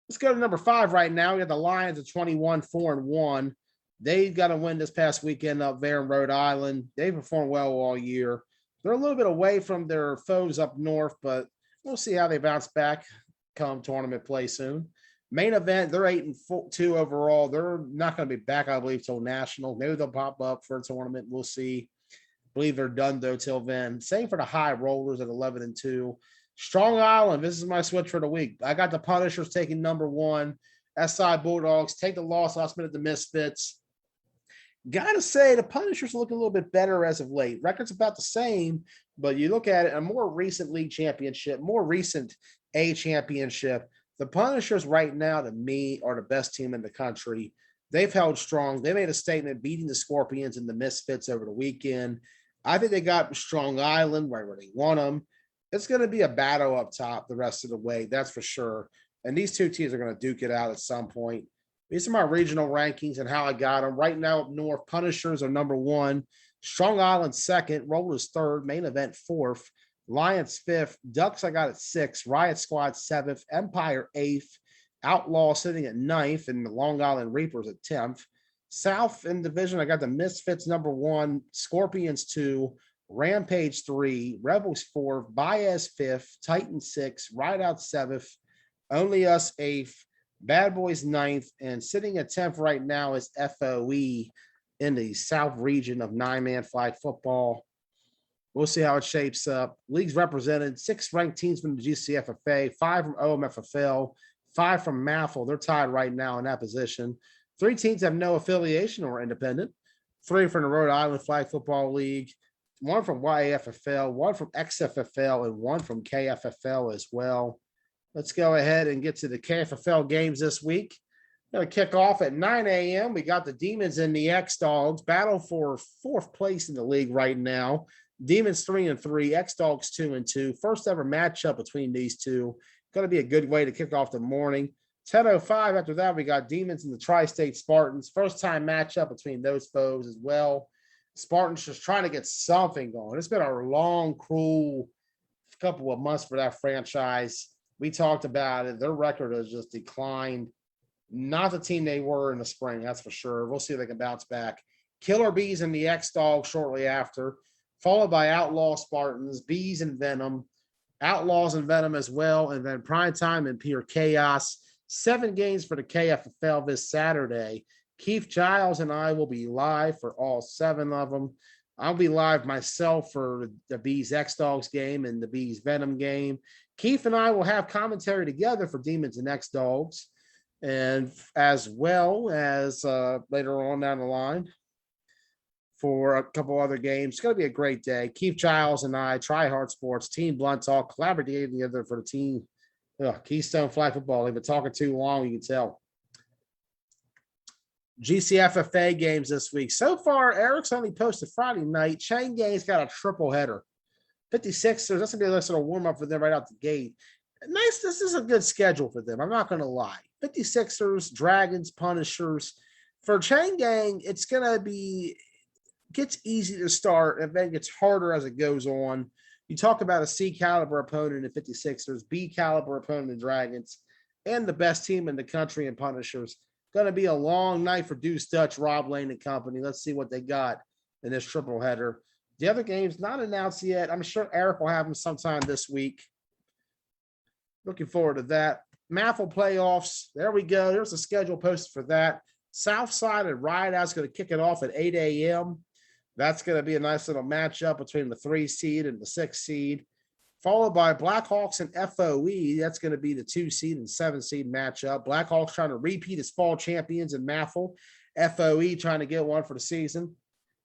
Let's go to number 5 right now. We got the Lions at 21-4-1. They got a win this past weekend up there in Rhode Island. They performed well all year. They're a little bit away from their foes up north, but we'll see how they bounce back come tournament play soon. Main event, they're 8-2 overall. They're not going to be back, I believe, till national. Maybe they'll pop up for a tournament. We'll see. I believe they're done, though, till then. Same for the High Rollers at 11-2. Strong Island, this is my switch for the week. I got the Punishers taking number 1. SI Bulldogs take the loss last minute to Misfits. Gotta say, the Punishers look a little bit better as of late. Record's about the same, but you look at it, a more recent league championship, more recent A championship. The Punishers right now, to me, are the best team in the country. They've held strong. They made a statement beating the Scorpions and the Misfits over the weekend. I think they got Strong Island where they want them. It's going to be a battle up top the rest of the way, that's for sure. And these two teams are going to duke it out at some point. These are my regional rankings and how I got them. Right now, up north, Punishers are number 1, Strong Island second, Rollers third, Main Event fourth, Lions fifth, Ducks I got at 6th, Riot Squad 7th, Empire 8th, Outlaw sitting at 9th, and the Long Island Reapers at 10th. South in division, I got the Misfits number 1, Scorpions 2, Rampage 3, Rebels 4, Baez 5th, Titan 6, Rideout 7th, Only Us 8th, Bad Boys 9th, and sitting at 10th right now is FOE in the South region of 9-man flag football. We'll see how it shapes up. Leagues represented 6 ranked teams from the GCFFA, 5 from OMFFL, 5 from MAFL. They're tied right now in that position. 3 teams have no affiliation or independent. 3 from the Rhode Island Flag Football League, 1 from YAFFL, 1 from XFFL, and 1 from KFFL as well. Let's go ahead and get to the KFFL games this week. Going to kick off at 9 a.m. We got the Demons and the X-Dogs battle for 4th place in the league right now. Demons 3-3, X-Dogs 2-2. First ever matchup between these two. Going to be a good way to kick off the morning. 10:05 after that, we got Demons and the Tri-State Spartans. First time matchup between those foes as well. Spartans just trying to get something going. It's been a long, cruel couple of months for that franchise. We talked about it. Their record has just declined. Not the team they were in the spring, that's for sure. We'll see if they can bounce back. Killer Bees and the X-Dogs shortly after, followed by Outlaw Spartans, Bees and Venom, Outlaws and Venom as well, and then Primetime and Pure Chaos. 7 games for the KFFL this Saturday. Keith Giles and I will be live for all 7 of them. I'll be live myself for the Bees X-Dogs game and the Bees Venom game. Keith and I will have commentary together for Demons and X-Dogs, and as well as later on down the line for a couple other games. It's going to be a great day. Keith Giles and I, Try Hard Sports, Team Blunt Talk, collaborating together for the team. Keystone Flag Football. They've been talking too long, you can tell. GCFFA games this week. So far, Eric's only posted Friday night. Chain Gang's got a triple header. 56ers, that's going to be a nice little warm-up for them right out the gate. Nice, this is a good schedule for them. I'm not going to lie. 56ers, Dragons, Punishers. For Chain Gang, it's going to be, gets easy to start and then gets harder as it goes on. You talk about a C caliber opponent in 56ers, B caliber opponent in Dragons, and the best team in the country in Punishers. Going to be a long night for Deuce Dutch, Rob Lane and company. Let's see what they got in this triple header. The other game's not announced yet. I'm sure Eric will have them sometime this week. Looking forward to that. MAFL playoffs. There we go. There's a schedule posted for that. Southside and Rideout's going to kick it off at 8 a.m. That's going to be a nice little matchup between the 3 seed and the 6 seed, followed by Blackhawks and FOE. That's going to be the 2 seed and 7 seed matchup. Blackhawks trying to repeat as fall champions in MAFL. FOE trying to get one for the season.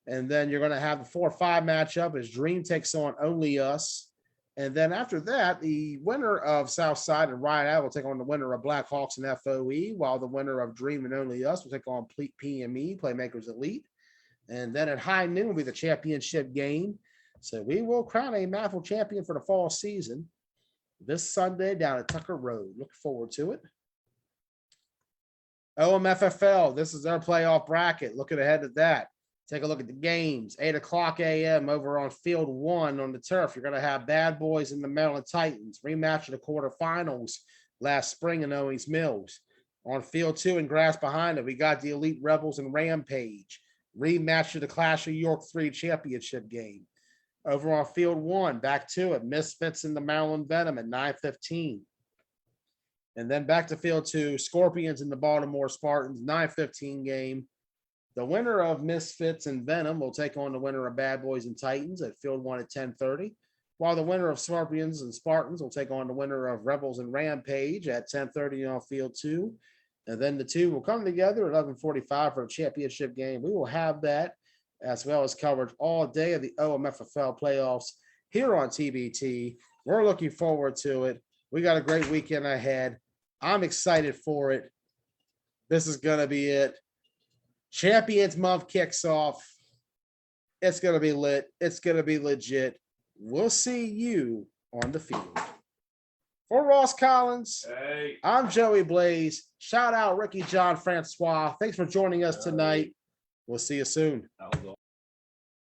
And then you're going to have the 4-5 matchup as Dream takes on Only Us. And then after that, the winner of Southside and Rideout will take on the winner of Blackhawks and FOE, while the winner of Dream and Only Us will take on PME, Playmakers Elite. And then at high noon will be the championship game. So we will crown a MAFL champion for the fall season this Sunday down at Tucker Road. Look forward to it. OMFFL, this is their playoff bracket. Looking ahead at that. Take a look at the games. 8 o'clock a.m. over on Field 1 on the turf. You're going to have Bad Boys and the Maryland Titans. Rematch of the quarterfinals last spring in Owings Mills. On Field 2 and grass behind it, we got the Elite Rebels and Rampage. Rematch of the Clash of York 3 championship game. Over on Field 1, back to it. Misfits and the Maryland Venom at 9:15. And then back to Field 2, Scorpions and the Baltimore Spartans, 9:15 game. The winner of Misfits and Venom will take on the winner of Bad Boys and Titans at Field 1 at 10:30, while the winner of Scorpions and Spartans will take on the winner of Rebels and Rampage at 10:30 on Field 2. And then the two will come together at 11:45 for the championship game. We will have that as well as coverage all day of the OMFFL playoffs here on TBT. We're looking forward to it. We got a great weekend ahead. I'm excited for it. This is going to be it. Champions Month kicks off. It's going to be lit. It's going to be legit. We'll see you on the field. For Ross Collins, Hey. I'm Joey Blaze. Shout out Ricky Jean-Francois. Thanks for joining us tonight. We'll see you soon. That was